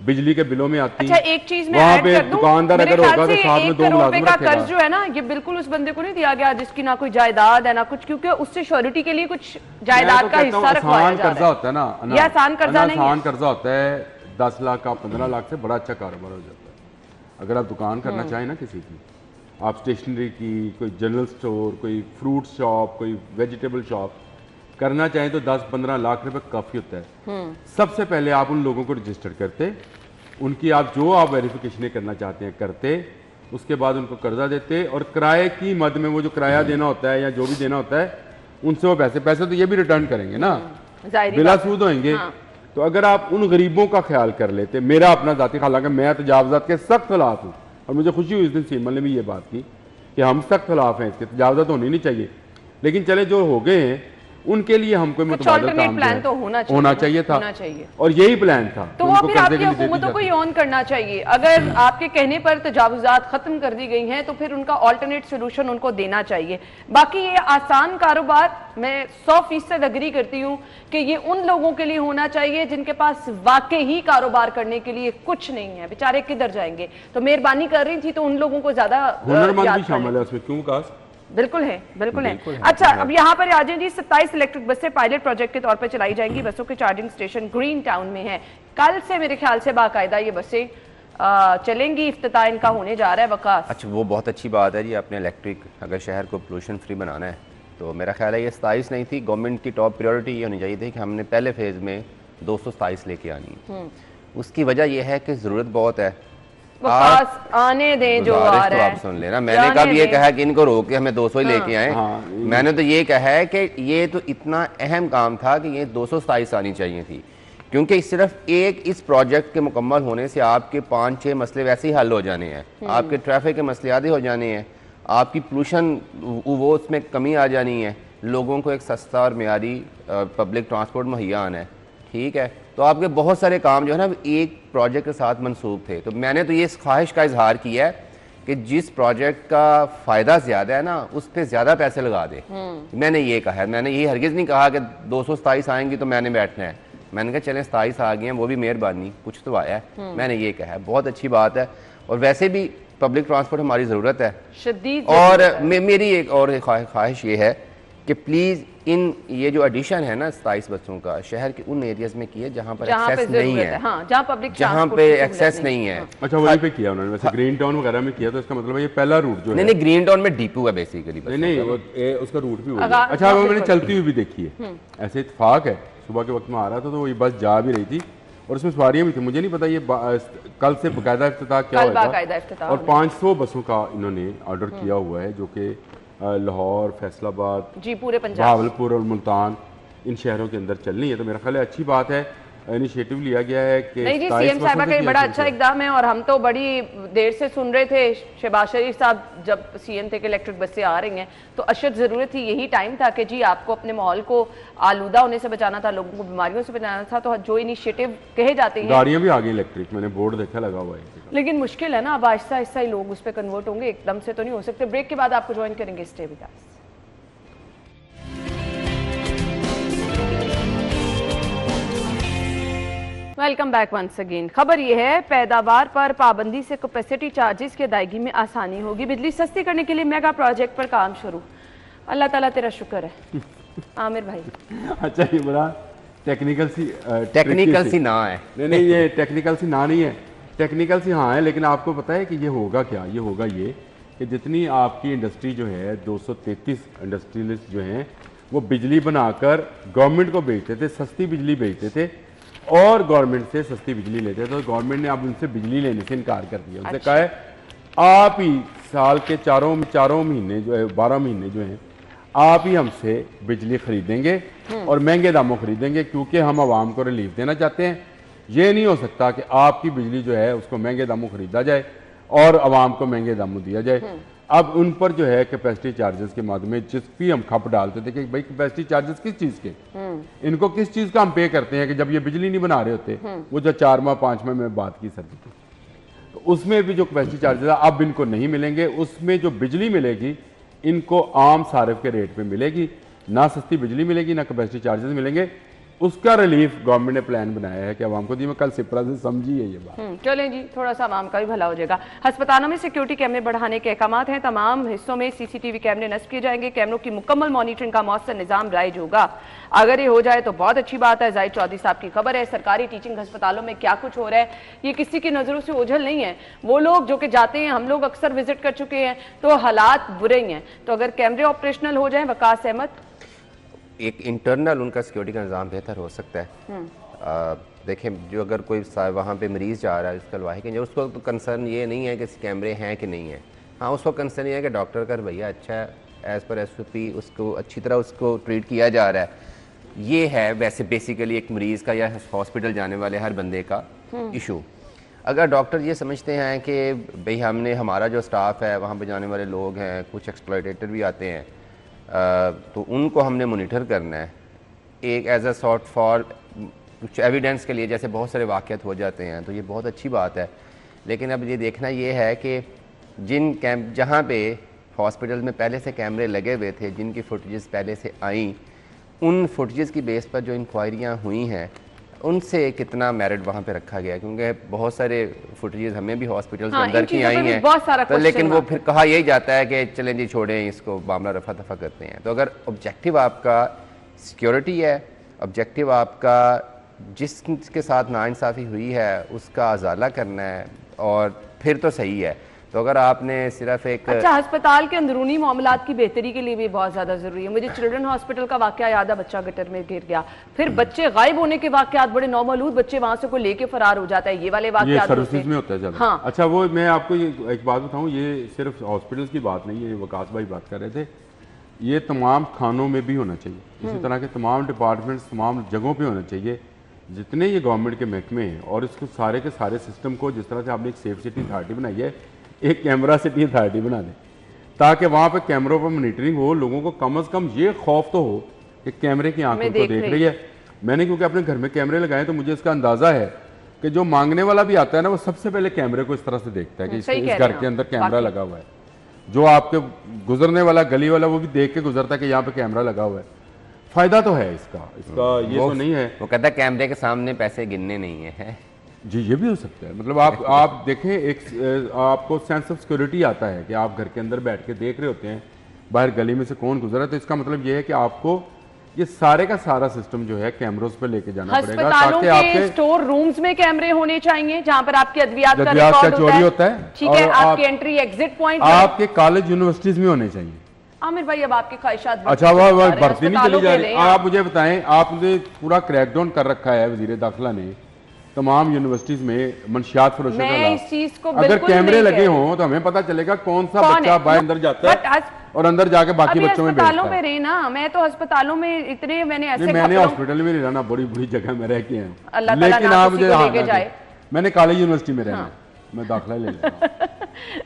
बिजली के बिलों में आती। अच्छा, एक चीज मैं वहाँ ऐड पे कर दूं, दुकानदार अगर होगा तो साथ में 2 मुलाजिम का रखेगा। कर्ज जो है ना, ये बिल्कुल उस बंदे को नहीं दिया गया जिसकी ना कोई जायदाद है ना कुछ, क्योंकि उससे श्योरिटी के लिए कुछ जायदाद का हिस्सा रखवाया जा रहा है। कर्जा होता है ना, ये आसान कर्जा नहीं है। आसान कर्जा होता है 10 लाख का, 15 लाख से बड़ा अच्छा कारोबार हो जाता है। अगर आप दुकान करना चाहें ना किसी की, आप स्टेशनरी की, कोई जनरल स्टोर, कोई फ्रूट शॉप, कोई वेजिटेबल शॉप करना चाहें तो 10-15 लाख रुपए काफ़ी होता है। सबसे पहले आप उन लोगों को रजिस्टर करते, उनकी आप वेरिफिकेशन करना चाहते हैं करते, उसके बाद उनको कर्जा देते, और किराए की मद में वो जो किराया देना होता है या जो भी देना होता है उनसे वो पैसे तो ये भी रिटर्न करेंगे ना, बिला सूद होंगे। तो अगर आप उन गरीबों का ख्याल कर लेते, मेरा अपना जाती, हालांकि मैं तजावजात के सख्त खिलाफ हूँ, और मुझे खुशी हुई इस दिन सीमल ने भी ये बात की कि हम सख्त खिलाफ हैं इसके, तजावजात होनी नहीं चाहिए, लेकिन चले जो हो गए हैं उनके लिए हमको मुतबादल काम प्लान तो होना चाहिए था, और यही प्लान था। तो वो फिर आपकी हुकूमतों को ये ऑन करना चाहिए। अगर आपके कहने पर तजावुज़ात खत्म कर दी गई हैं तो फिर उनका ऑल्टरनेट सोल्यूशन उनको देना चाहिए। बाकी ये आसान कारोबार, मैं 100% अग्री करती हूँ कि ये उन लोगों के लिए होना चाहिए जिनके पास वाकई ही कारोबार करने के लिए कुछ नहीं है, बेचारे किधर जाएंगे। तो मेहरबानी कर रही थी तो उन लोगों को ज्यादा हुनरमंद भी शामिल है उसमें, क्यों काश? बिल्कुल है। अच्छा, अब यहाँ पर आ जाए जी, 27 इलेक्ट्रिक बसें पायलट प्रोजेक्ट के तौर पर चलाई जाएंगी। बसों के चार्जिंग स्टेशन ग्रीन टाउन में है। कल से मेरे ख्याल से बाकायदा ये बसें चलेंगी, इफ्तिताह इनका होने जा रहा है। वकास, अच्छा, वो बहुत अच्छी बात है जी। आपने इलेक्ट्रिक अगर शहर को पोल्यूशन फ्री बनाना है तो मेरा ख्याल है ये 27 नहीं थी, गवर्नमेंट की टॉप प्रायोरिटी ये होनी चाहिए थी कि हमने पहले फेज में 227 लेके आनी। उसकी वजह यह है कि ज़रूरत बहुत है। आने दें जो आ रहा है, आप सुन लेना, मैंने कब ये कहा कि इनको रोक के हमें 200 ही लेके आए। मैंने तो ये कहा है कि ये तो इतना अहम काम था कि ये 227 आनी चाहिए थी, क्योंकि सिर्फ एक इस प्रोजेक्ट के मुकम्मल होने से आपके 5-6 मसले वैसे ही हल हो जाने हैं। आपके ट्रैफिक के मसले आधे हो जाने हैं, आपकी पोल्यूशन वो उसमें कमी आ जानी है, लोगों को एक सस्ता और मेयारी पब्लिक ट्रांसपोर्ट मुहैया आना है। ठीक है, तो आपके बहुत सारे काम जो है ना एक प्रोजेक्ट के साथ मंसूब थे। तो मैंने तो ये ख्वाहिश का इजहार किया है कि जिस प्रोजेक्ट का फ़ायदा ज़्यादा है ना उस पर ज़्यादा पैसे लगा दे। मैंने ये कहा है, मैंने ये हरगिज़ नहीं कहा कि 227 आएंगी तो मैंने बैठना है। मैंने कहा चलें 27 आ गए हैं, वो भी मेहरबानी, कुछ तो आया है। मैंने ये कहा है, बहुत अच्छी बात है। और वैसे भी पब्लिक ट्रांसपोर्ट हमारी ज़रूरत है शदीद। और मेरी एक और ख्वाहिश ये है कि प्लीज़ इन ये जो एडिशन है ना 27 बसों का शहर के उन एरियाज में किए जहाँ पर एक्सेस नहीं है, हाँ, जहाँ पब्लिक जहाँ पे एक्सेस नहीं है। अच्छा, वहीं पे किया उन्होंने वैसे ग्रीन टाउन वगैरह में किया, तो इसका मतलब है ये पहला रूट जो है। नहीं, ग्रीन टाउन में डिपो है बेसिकली। नहीं, उसका रूट भी वही है। अच्छा, वो मैंने चलती हुई भी देखी है, ऐसे इत्तेफाक है, सुबह के वक्त में आ रहा था तो ये बस जा भी रही थी और उसमें सवारियां भी थी। मुझे नहीं पता ये कल से बाकायदा इफ्तिताह क्या होगा, और 500 बसों का इन्होंने ऑर्डर किया हुआ है जो कि लाहौर, फैसलाबाद, जी, पूरे पंजाब, भावलपुर और मुल्तान इन शहरों के अंदर चलनी है। तो मेरा ख्याल है अच्छी बात है, इनिशिएटिव लिया गया है कि नहीं जी, सीएम साहबा का ये बड़ा अच्छा इकदाम है। और हम तो बड़ी देर से सुन रहे थे शहबाज शरीफ साहब जब सीएम थे कि इलेक्ट्रिक बसें आ रही हैं, तो अशद ज़रूरत थी, यही टाइम था कि जी आपको अपने माहौल को आलूदा होने से बचाना था, लोगों को बीमारियों से बचाना था। तो जो इनिशिएटिव कहे जाते हैं, गाड़ियाँ भी आ गई इलेक्ट्रिक, मैंने बोर्ड देखा लगा हुआ है, लेकिन मुश्किल है ना, अब आहिस्ता आहिस्ता ही लोग उस पर कन्वर्ट होंगे, एकदम से तो नहीं हो सकते। ब्रेक के बाद आपको ज्वाइन करेंगे, stay with us. Welcome back once again. खबर यह है, पैदावार पर पाबंदी से कैपेसिटी चार्जेस की अदायगी में आसानी होगी। बिजली सस्ती करने के लिए मेगा प्रोजेक्ट पर काम शुरू। अल्लाह ताला तेरा शुक्र है आमिर भाई। अच्छा, ये बड़ा टेक्निकल सी ना है। नहीं, ये टेक्निकल सी ना नहीं है, टेक्निकल सी हाँ है, लेकिन आपको पता है कि ये होगा क्या? ये होगा ये कि जितनी आपकी इंडस्ट्री जो है 233 इंडस्ट्रियलिस्ट जो हैं वो बिजली बनाकर गवर्नमेंट को बेचते थे, सस्ती बिजली बेचते थे और गवर्नमेंट से सस्ती बिजली लेते थे। तो गवर्नमेंट ने अब उनसे बिजली लेने से इनकार कर दिया। उनसे कहा है आप ही साल के चारों महीने जो है, 12 महीने जो हैं, आप ही हमसे बिजली खरीदेंगे और महंगे दामों खरीदेंगे, क्योंकि हम आवाम को रिलीफ देना चाहते हैं। ये नहीं हो सकता कि आपकी बिजली जो है उसको महंगे दामों खरीदा जाए और आवाम को महंगे दामों दिया जाए। अब उन पर जो है कैपेसिटी चार्जेस के माध्यम में जिस भी हम खप डालते थे कि भाई कैपेसिटी चार्जेस किस चीज़ के, इनको किस चीज़ का हम पे करते हैं कि जब ये बिजली नहीं बना रहे होते, वो जो 4 माह 5 माह में बात की सर की, तो उसमें भी जो कैपेसिटी चार्जेस है अब इनको नहीं मिलेंगे। उसमें जो बिजली मिलेगी इनको आम सारिफ के रेट पे मिलेगी, ना सस्ती बिजली मिलेगी ना कैपेसिटी चार्जेस मिलेंगे। उसका रिलीफ गवर्नमेंट ने प्लान बनाया है कि आवाम को दी। मैं कल सिपरा से समझी है ये बात। चलें जी, थोड़ा सा आवाम का भी भला हो जाएगा। अस्पतालों में सिक्योरिटी कैमरे बढ़ाने के अहकाम हैं। तमाम हिस्सों में सीसीटीवी कैमरे नस्ब किए जाएंगे। कैमरों की मुकम्मल मॉनिटरिंग का मौसर निज़ाम राइज होगा। अगर ये हो जाए तो बहुत अच्छी बात है। जाहिद चौधरी साहब की खबर है, सरकारी टीचिंग अस्पतालों में क्या कुछ हो रहा है ये किसी की नज़रों से ओझल नहीं है। वो लोग जो कि जाते हैं, हम लोग अक्सर विजिट कर चुके हैं, तो हालात बुरे ही हैं। तो अगर कैमरे ऑपरेशनल हो जाए, वकास अहमद, एक इंटरनल उनका सिक्योरिटी का निज़ाम बेहतर हो सकता है। देखें, जो अगर कोई वहाँ पे मरीज़ जा रहा है उसका लवाही के, उसको तो कंसर्न ये नहीं है कि कैमरे हैं कि नहीं है। हाँ, उसको कंसर्न ये है कि डॉक्टर का रवैया अच्छा है, एज़ पर SOP उसको अच्छी तरह उसको ट्रीट किया जा रहा है। ये है वैसे बेसिकली एक मरीज़ का या हॉस्पिटल जाने वाले हर बंदे का इशू। अगर डॉक्टर ये समझते हैं कि भाई हमने हमारा जो स्टाफ है, वहाँ पर जाने वाले लोग हैं, कुछ एक्सप्लॉयटेटर भी आते हैं, तो उनको हमने मोनिटर करना है एक एज अ सॉर्ट फॉर कुछ एविडेंस के लिए, जैसे बहुत सारे वाक़यात हो जाते हैं, तो ये बहुत अच्छी बात है। लेकिन अब ये देखना ये है कि जहाँ पे हॉस्पिटल में पहले से कैमरे लगे हुए थे, जिनकी फुटेजेस पहले से आई, उन फुटेजेस की बेस पर जो इंक्वायरियाँ हुई हैं उनसे कितना मेरिट वहाँ पे रखा गया, क्योंकि बहुत सारे फुटेजेस हमें भी हॉस्पिटल के अंदर की आई हैं, तो लेकिन वो फिर कहा यही जाता है कि चलें जी छोड़ें इसको, मामला रफा दफा करते हैं। तो अगर ऑब्जेक्टिव आपका सिक्योरिटी है, ऑब्जेक्टिव आपका जिसके साथ नाइंसाफ़ी हुई है उसका अजाला करना है, और फिर तो सही है। तो अगर आपने सिर्फ एक अच्छा, अस्पताल के अंदरूनी मामलात की बेहतरी के लिए भी बहुत ज़्यादा ज़रूरी है। मुझे चिल्ड्रन हॉस्पिटल का वाकया याद है, बच्चा गटर में गिर गया, फिर बच्चे गायब होने के वाकयात, बड़े नौमौलूद बच्चे वहां से कोई लेके फरार हो जाता है, ये वाले वाकयात सर्विसेज में होता है ज़्यादा। हाँ। अच्छा, वो मैं आपको एक बात बताऊँ, ये सिर्फ हॉस्पिटल्स की बात नहीं है, ये वकास भाई बात कर रहे थे, ये तमाम खानों में भी होना चाहिए। इसी तरह के तमाम डिपार्टमेंट्स तमाम जगहों पर होना चाहिए, जितने ये गवर्नमेंट के महकमे हैं, और इसको सारे के सारे सिस्टम को जिस तरह से आपने एक सेफ सिटी अथॉरिटी बनाई है, एक कैमरा सिटी अथॉरिटी बना दें, ताकि वहाँ पे कैमरों पर मॉनिटरिंग हो। लोगों को कम से कम ये खौफ तो हो कि कैमरे की आंख उनको देख रही है। मैंने क्योंकि अपने घर में कैमरे लगाए, तो मुझे इसका अंदाज़ा है कि जो मांगने वाला भी आता है ना, वो सबसे पहले कैमरे को इस तरह से देखता है कि इस घर के अंदर कैमरा लगा हुआ है। जो आपके गुजरने वाला गली वाला वो भी देख के गुजरता है कि यहाँ पे कैमरा लगा हुआ है। फ़ायदा तो है इसका ये तो नहीं है, वो कहता है कैमरे के सामने पैसे गिनने नहीं है जी, ये भी हो सकता है। मतलब आप देखें, एक आपको सेंस ऑफ सिक्योरिटी आता है कि आप घर के अंदर बैठ के देख रहे होते हैं बाहर गली में से कौन गुजरा, तो इसका मतलब ये है कि आपको ये सारे का सारा सिस्टम जो है कैमरों पे लेके जाना पड़ेगा, अस्पतालों ताकि के आपके स्टोर रूम्स में कैमरे होने चाहिए जहां पर आपकी अद्वियात का अद्वियात का रिकॉर्ड चोरी होता है। ठीक है, और आपके एंट्री एग्जिट पॉइंट आपके कॉलेज यूनिवर्सिटीज में होने चाहिए। आमिर भाई, अब आपकी ख्वाहिशात अच्छा, वह भर्ती नहीं चली जा अस्पतालों रही। के लिए आप मुझे बताएं, आपने पूरा क्रैकडाउन कर रखा है वजीर दाखिला ने तमाम यूनिवर्सिटीज में मंशियात फरोशी के मैं खिलाफ। इस चीज को अगर बिल्कुल कैमरे नहीं लगे कह हों तो हमें पता चलेगा कौन सा कौन बच्चा है? बाहर अंदर जाता बट है और अंदर जाके बाकी अभी बच्चों में अस्पतालों भेजता में है। रहे ना, मैं तो अस्पतालों में इतने मैंने ऐसे नहीं, मैंने कपड़ों- हॉस्पिटल में नहीं रहना, बड़ी बुरी जगह में रह के हैं, अल्लाह ताला लेकिन ना आप किसी मुझे को हाँ लेके ना जाए। दें। मैंने कॉलेज यूनिवर्सिटी में रहना, मैं दाखिला ले लेता हूं।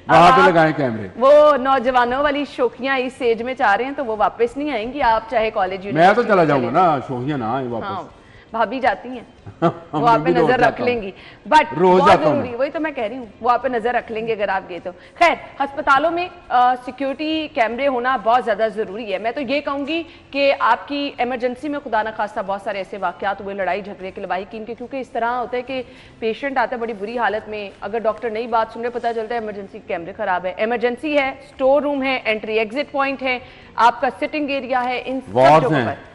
वहां पे लगाए कैमरे। वो नौजवानों वाली शोखियां इस एज में चाह रहे हैं तो वो वापस नहीं आएंगी, आप चाहे कॉलेज मैं तो चला जाऊंगा ना, शोहिया ना आए वापस। हाँ, भाभी जाती हैं हम वो आप पे भी रोज नजर रख जाता हूं। लेंगी, बट रोज बहुत जाता हूं जरूरी, वही तो मैं कह रही हूँ, वो आप पे नजर रख लेंगे अगर आप गए तो। खैर, अस्पतालों में सिक्योरिटी कैमरे होना बहुत ज्यादा जरूरी है। मैं तो ये कहूंगी कि आपकी इमरजेंसी में खुदा न खास्ता बहुत सारे ऐसे वाकयात हुए, लड़ाई झगड़े के लवाही कीन के, क्योंकि इस तरह होता है कि पेशेंट आता है बड़ी बुरी हालत में, अगर डॉक्टर नई बात सुन रहे, पता चलता है इमरजेंसी कैमरे खराब है। इमरजेंसी है, स्टोर रूम है, एंट्री एग्जिट पॉइंट है, आपका सिटिंग एरिया है, इन सब वार्ड्स जगहों हैं। पर,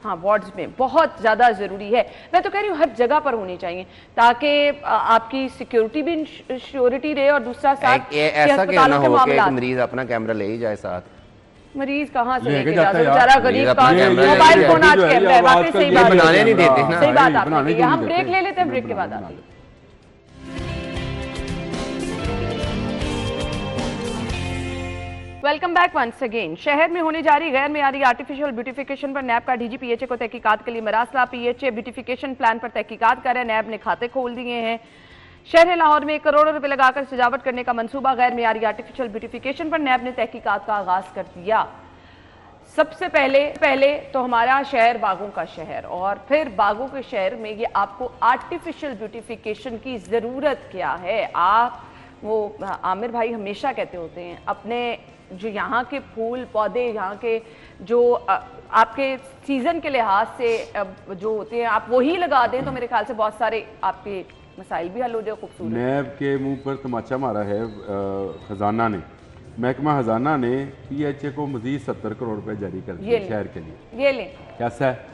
हाँ वार्ड्स में बहुत ज्यादा जरूरी है। मैं तो कह रही हूँ हर जगह पर होनी चाहिए ताकि आपकी सिक्योरिटी भी इंश्योरिटी रहे, और दूसरा साथ कि ऐसा क्या ना अस्पतालों के हो कि एक मामलात, मरीज अपना कैमरा ले ही जाए साथ। मरीज कहाँ से लेके लेके जाता जा है यार। बेचारा गरीब मरीज का अपना कैमरा ले मोबाइल जाए। फोन आज जो है, कैमरा है, अब वाकई आजकल सही ये बात है। बनाने नहीं देते ना। सही बात हाँ, आपने बनाने की। क्यों हम नहीं ब्रेक देते? ले लेते हैं, ब्रेक के बाद बना आते हैं। लेते। Welcome back once again. शहर में होने जा रही गैर मेयारी आर्टिफिशियल ब्यूटिफिकेशन पर नैब का डीजी पीएचए को तहकीकात के लिए मरासला। पीएचए ब्यूटिफिकेशन प्लान पर तहकीकात कर रहे हैं, नैब ने खाते खोल दिए हैं। शहर लाहौर में करोड़ों रुपए लगाकर सजावट करने का मंसूबा, गैर मेयारी आर्टिफिशियल ब्यूटिफिकेशन पर नैब ने तहकीकात का आगाज कर दिया। सबसे पहले तो हमारा शहर बागों का शहर, और फिर बागों के शहर में ये आपको आर्टिफिशियल ब्यूटिफिकेशन की ज़रूरत क्या है। आप वो आमिर भाई हमेशा कहते होते हैं, अपने जो यहाँ के फूल पौधे, यहाँ के जो आपके सीज़न के लिहाज से जो होते हैं, आप वही लगा दें तो मेरे ख्याल से बहुत सारे आपके मसाइल भी हल हो जाए। खूबसूरत नैब के मुंह पर तमाचा मारा है खजाना ने, महकमा खजाना ने पीएचए को मजीद 70 करोड़ रुपए जारी कर दिए शहर के लिए। ये लें, कैसा है?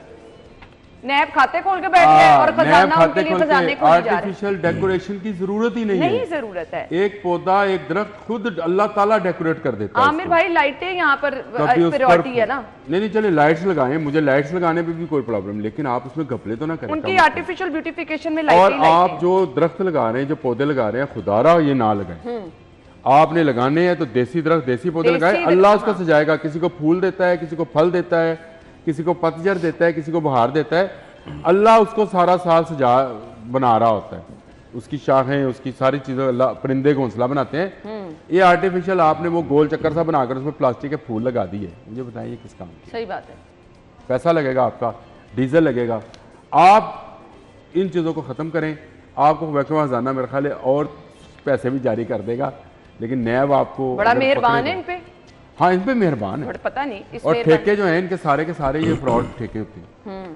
नैब खाते खोल के बैठ गए और खजाना उनके लिए खजाने खोले जा रहे हैं। आर्टिफिशियल डेकोरेशन की जरूरत ही नहीं है। जरूरत है। एक पौधा, एक दरख्त खुद अल्लाह ताला डेकोरेट कर देता है। आमिर भाई, लाइटें यहाँ पर कभी उस प्रायोरिटी है ना। नहीं चले लाइट्स लगाएं, मुझे लाइट्स लगाने पे भी कोई प्रॉब्लम, लेकिन आप उसमें घपले तो ना करें। उनकी आर्टिफिशियल ब्यूटिफिकेशन में और लाइटें आप जो दरख्त लगा रहे हैं, जो पौधे लगा रहे हैं, खुदारा ये ना लगाएं। आपने लगाने हैं तो देसी दरख्त, देसी पौधे लगाए, अल्लाह उसको सजाएगा। किसी को फूल देता है, किसी को फल देता है, किसी को पतझड़ देता है, किसी को बहार देता है। अल्लाह उसको सारा साल सजा बना रहा होता है, उसकी शाखें, उसकी सारी चीजें अल्लाह परिंदे घोंसला बनाते हैं। ये आर्टिफिशियल आपने वो गोल चक्कर सा बनाकर उसमें प्लास्टिक के फूल लगा दिए, मुझे बताइए किस काम की? सही बात है। पैसा लगेगा आपका, डीजल लगेगा। आप इन चीज़ों को ख़त्म करें, आपको महकमा खजाना मेरे ख्याल है और पैसे भी जारी कर देगा, लेकिन नैब आपको बड़ा मेहरबान है इन पे। हाँ, इन पे मेहरबान है। पता नहीं इस और ठेके जो हैं इनके सारे के सारे ये फ्रॉड ठेके होते हैं।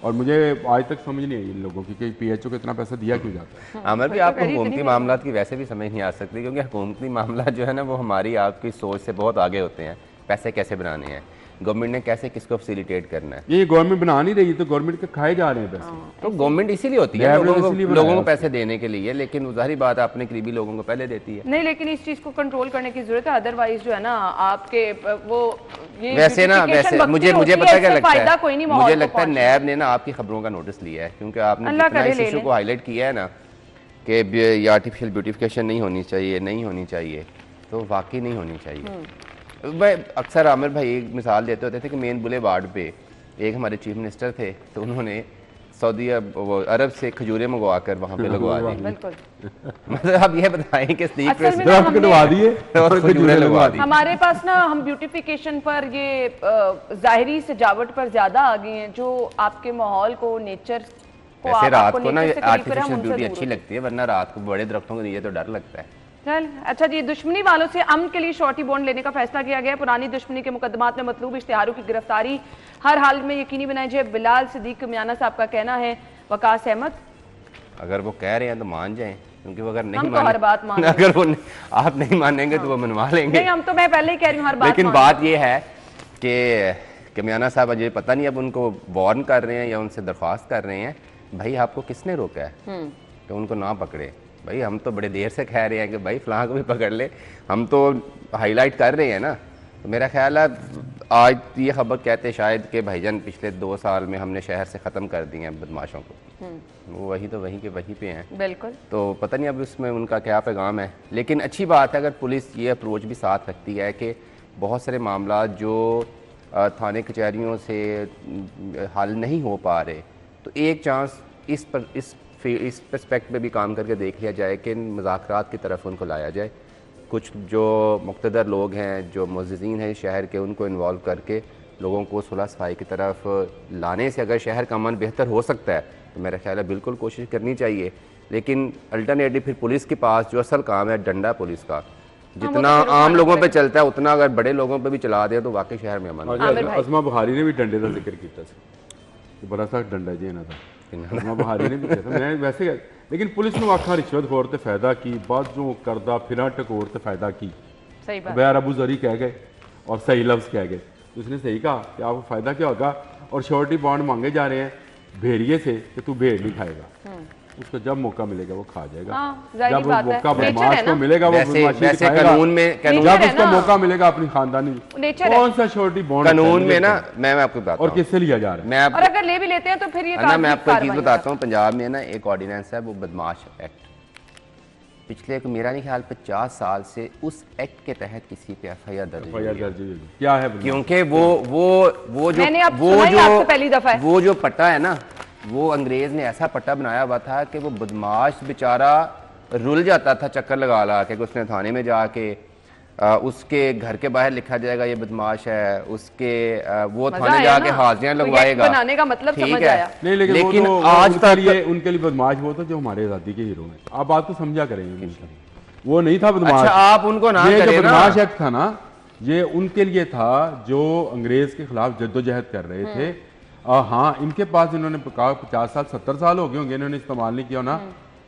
और मुझे आज तक समझ नहीं आई इन लोगों की कि पीएचओ को इतना पैसा दिया क्यों जाता है। आमिर भी आपको हुकूमती मामला की वैसे भी समझ नहीं आ सकती, क्योंकि हुकूमती मामला जो है ना वो हमारी आपकी सोच से बहुत आगे होते हैं। पैसे कैसे बनाने हैं, गवर्नमेंट ने कैसे किसको फैसिलिटेट करना है, ये गवर्नमेंट बना नहीं रही, तो गवर्नमेंट के खाए जा रहे हैं पैसे। तो गवर्नमेंट इसीलिए होती है नैब ने लोगों इसीलिए को बनाया पैसे देने के लिए, लेकिन जाहिर बात है अपने करीबी लोगों को पहले देती है। नहीं, लेकिन इस चीज को कंट्रोल करने की जरूरत है, अदरवाइज जो है ना आपके वो ये वैसे ना beautification वैसे वक्ती मुझे होती पता है, क्या इससे लगता फायदा है, कोई नहीं माहौल मुझे को लगता है पहुंचना। नैब ने ना आपकी खबरों का नोटिस लिया है, क्योंकि आपने अल्लाह जितना करे इस ले इशू लें। को हाईलाइट किया है ना कि ये आर्टिफिशियल ब्यूटिफिकेशन नहीं होनी चाहिए, नहीं होनी चाहिए, तो वाकई नहीं होनी चाहिए। मैं अक्सर आमिर भाई एक मिसाल देते होते थे कि मेन बुलेवार्ड पे एक हमारे चीफ मिनिस्टर थे, तो उन्होंने सऊदी अरब से खजूरें मंगवा कर वहाँ पे लगवा दी। बिल्कुल। मतलब आप ये बताएं कि स्लीप असल में दरख्त कटवा दिए और खजूरें लगवा दी। हमारे पास ना हम ब्यूटिफिकेशन पर ये जाहिरी सजावट पर ज्यादा आ गए हैं, जो आपके माहौल को, नेचर को, वैसे रात को ना नेचर से करीब आर्टिफिशियल करें, हम ब्यूटी उनसे अच्छी दूर लगती है, वरना रात को बड़े दरख्तों के नीचे तो डर लगता है। चल अच्छा जी, दुश्मनी वालों से अमन के लिए शॉर्टी बॉन्ड लेने का फैसला किया गया। पुरानी दुश्मनी के मुकदमात में मतलूब इश्तिहारों की गिरफ्तारी हर हाल में यकीनी बनाई जाए। बिलाल सिद्दीक मियाना साहब का कहना है। वकास अहमद, अगर वो कह रहे हैं तो मान जाएं, क्योंकि वो अगर नहीं हम तो हर बात मान अगर वो आप नहीं मानेंगे तो वो मनवा लेंगे। नहीं, हम तो, मैं पहले ही कह रही हूँ हर बात लेकिन बात ये है कि मियाना साहब अजय पता नहीं अब उनको वार्न कर रहे हैं या उनसे दरख्वास्त कर रहे हैं, भाई आपको किसने रोका है कि उनको ना पकड़े? भाई हम तो बड़े देर से कह रहे हैं कि भाई फलां को भी पकड़ ले, हम तो हाईलाइट कर रहे हैं ना। तो मेरा ख्याल है आज ये खबर कहते शायद कि भाईजान पिछले 2 साल में हमने शहर से ख़त्म कर दिए हैं बदमाशों को, वो वही तो वहीं के वहीं पे हैं। बिल्कुल। तो पता नहीं अब उसमें उनका क्या पैगाम है, लेकिन अच्छी बात है अगर पुलिस ये अप्रोच भी साथ रखती है कि बहुत सारे मामला जो थाने कचहरियों से हल नहीं हो पा रहे, तो एक चांस इस पर्सपेक्ट में भी काम करके देख लिया जाए कि मुज़ाकरात की तरफ उनको लाया जाए। कुछ जो मुक़्तदर लोग हैं, जो मुअज़्ज़िज़ीन हैं शहर के, उनको इन्वॉल्व करके लोगों को सुलह सफाई की तरफ लाने से अगर शहर का अमन बेहतर हो सकता है तो मेरा ख्याल है बिल्कुल कोशिश करनी चाहिए। लेकिन अल्टरनेटिव फिर पुलिस के पास जो असल काम है डंडा पुलिस का, जितना आम लोगों पे चलता है उतना अगर बड़े लोगों पे भी चला दे तो वाकई शहर में अमन। असमा बुखारी ने भी डंडे का जिक्र किया था, बड़ा सा डंडा जी ना था, असमा बुखारी ने भी किया था। मैं वैसे लेकिन पुलिस ने आखा रिश्वत खोर ते फायदा की, बाद जो करदा फिरा टकोर ते फायदा की। सही बात। बैर अबू जरी कह गए और सही लफ्ज कह गए, तो उसने सही कहा कि आपको फायदा क्या होगा, और श्योरिटी बॉन्ड मांगे जा रहे हैं भेड़िए से कि तू भेड़ नहीं खाएगा, उसको जब मौका मिलेगा वो खा जाएगा। जब मौका बदमाश को मिलेगा वो बदमाशी दिखाएगा। कानून में जब उसको मौका मिलेगा अपनी खानदानी, कौन सा श्योरिटी बॉन्ड कानून में ना, मैं आपको बताता हूँ और किससे लिया जा रहा है, और अगर ले भी लेते हैं तो फिर ये मैं आपको एक चीज बताता हूँ। पंजाब में ना एक ऑर्डिनेंस है वो बदमाश एक्ट, पिछले मेरा नहीं ख्याल 50 साल से उस एक्ट के तहत किसी पे एफआईआर दर्ज क्या है, क्योंकि वो जो पट्टा है ना, वो अंग्रेज ने ऐसा पट्टा बनाया हुआ था कि वो बदमाश बेचारा रुल जाता था चक्कर लगा ला के, उसने थाने में जाके उसके घर के बाहर लिखा जाएगा ये बदमाश है, उसके वो थाने जाके हाजिरियां लगवाएगा, बनाने का मतलब समझ आया। नहीं लेकिन आज तक उनके लिए बदमाश वो तो जो हमारे आजादी के हीरो हैं। आप बात तो समझा करेंगे, वो नहीं था बदमाश। अच्छा, आप उनको ना ये जो बदमाश एक्ट था ना, ये उनके लिए था जो अंग्रेज के खिलाफ जद्दोजहद कर रहे थे। हाँ, इनके पास इन्होंने 50 साल 70 साल हो गए होंगे, इन्होंने इस्तेमाल नहीं किया ना।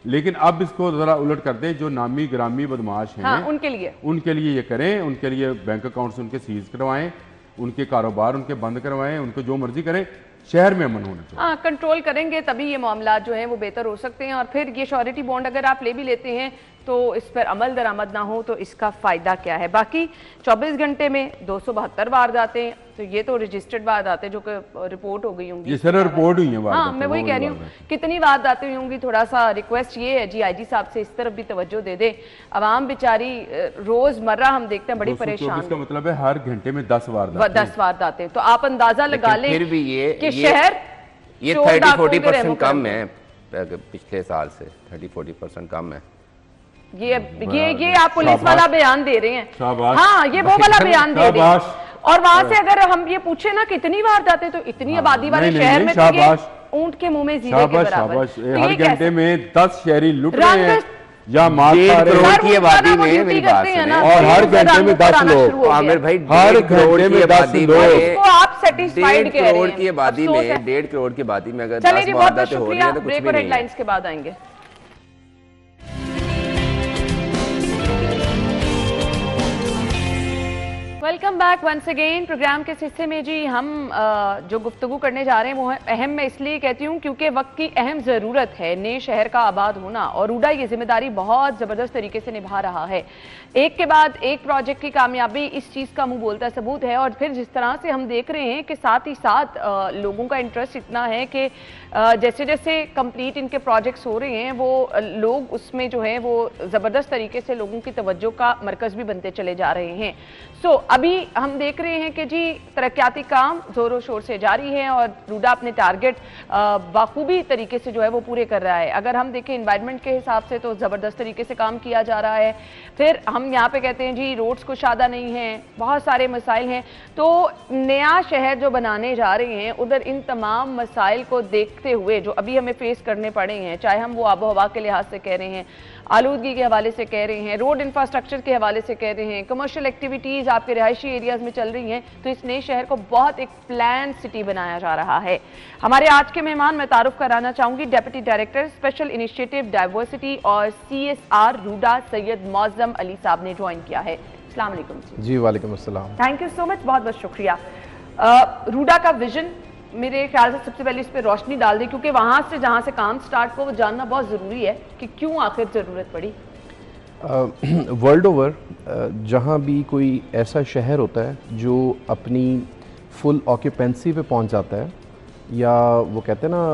लेकिन अब इसको जरा उलट कर दें, जो नामी ग्रामी बदमाश हैं, हाँ, उनके लिए ये करें, उनके लिए बैंक अकाउंट्स उनके सीज करवाएं, उनके कारोबार उनके बंद करवाएं, उनको जो मर्जी करें, शहर में अमन होना चाहिए। हाँ, कंट्रोल करेंगे तभी ये मामला जो है वो बेहतर हो सकते हैं। और फिर ये श्योरिटी बॉन्ड अगर आप ले भी लेते हैं तो इस पर अमल दरामद ना हो तो इसका फायदा क्या है। बाकी 24 घंटे में 272 वारदातें, तो ये तो रजिस्टर्ड वारदातें जो कि रिपोर्ट हो गई होंगी, ये सर रिपोर्ट हुई है। हाँ, मैं वही कह रही हूँ कितनी वारदातें हुई होंगी। थोड़ा सा रिक्वेस्ट ये है जी आईजी साहब से, इस तरफ भी तवज्जो दे दे। आवाम बेचारी रोजमर्रा हम देखते हैं बड़ी परेशान, इसका मतलब है हर घंटे में 10 वारदातें। तो आप अंदाजा लगा लें फिर भी कि शहर ये 30-40% कम है पिछले साल से, 30-40% कम है। ये आप पुलिस वाला बयान दे रहे हैं। हाँ, ये वो वाला बयान दे रहे हैं। और वहां से अगर हम ये पूछे ना कितनी वारदातें, तो इतनी आबादी वाले शहर में तो ऊंट के मुंह में जीरे के बराबर। हर घंटे में 10 शहरी लुट रहे हैं या मार करोड़ की आबादी में, मेरी बात सुने, और हर घंटे में 10 लोग, आमिर भाई, हर घंटे में 10 लोग, आप सेटिस्फाइड कह रहे हैं। 1.5 करोड़ की आबादी में, 1.5 करोड़ की आबादी में अगर 10 वारदातें हो रही है तो कुछ भी नहीं है। हेडलाइंस के बाद आएंगे। Welcome back once again. Programme के इस हिस्से में जी हम जो गुफ्तगू करने जा रहे हैं वो अहम मैं इसलिए कहती हूँ क्योंकि वक्त की अहम ज़रूरत है नए शहर का आबाद होना, और रूडा ये जिम्मेदारी बहुत ज़बरदस्त तरीके से निभा रहा है। एक के बाद एक प्रोजेक्ट की कामयाबी इस चीज़ का मुंह बोलता सबूत है। और फिर जिस तरह से हम देख रहे हैं कि साथ ही साथ लोगों का इंटरेस्ट इतना है कि जैसे जैसे कंप्लीट इनके प्रोजेक्ट्स हो रहे हैं वो लोग उसमें जो है वो ज़बरदस्त तरीके से लोगों की तवज्जो का मरकज़ भी बनते चले जा रहे हैं। सो अभी हम देख रहे हैं कि जी तरक्याती काम जोरों शोर से जारी है और रूडा अपने टारगेट बाखूबी तरीके से जो है वो पूरे कर रहा है। अगर हम देखें एनवायरनमेंट के हिसाब से तो ज़बरदस्त तरीके से काम किया जा रहा है। फिर हम यहाँ पे कहते हैं जी रोड्स कुशादा नहीं है, बहुत सारे मसाइल हैं। तो नया शहर जो बनाने जा रहे हैं उधर इन तमाम मसाइल को देखते हुए जो अभी हमें फेस करने पड़े हैं, चाहे हम वो आबो हवा के लिहाज से कह रहे हैं, आलूदगी के हवाले से कह रहे हैं, रोड इंफ्रास्ट्रक्चर के हवाले से कह रहे हैं, कमर्शियल एक्टिविटीज़ आपके रिहायशी एरियाज़ में चल रही हैं, तो इस नए शहर को बहुत एक प्लान सिटी बनाया जा रहा है। हमारे आज के मेहमान मैं तारुफ कराना चाहूँगी deputy director special initiative diversity और CSR रूडा सैयद मौज़म अली साहब ने ज्वाइन किया है। अस्सलाम वालेकुम जी। वालेकुम अस्सलाम। थैंक यू सो मच, बहुत बहुत शुक्रिया। रूडा का विजन मेरे ख्याल से सबसे पहले इस पर रोशनी डाल दी, क्योंकि वहाँ से जहाँ से काम स्टार्ट हो वो जानना बहुत ज़रूरी है कि क्यों आखिर ज़रूरत पड़ी। वर्ल्ड ओवर जहाँ भी कोई ऐसा शहर होता है जो अपनी फुल ऑक्यूपेंसी पे पहुँच जाता है, या वो कहते हैं ना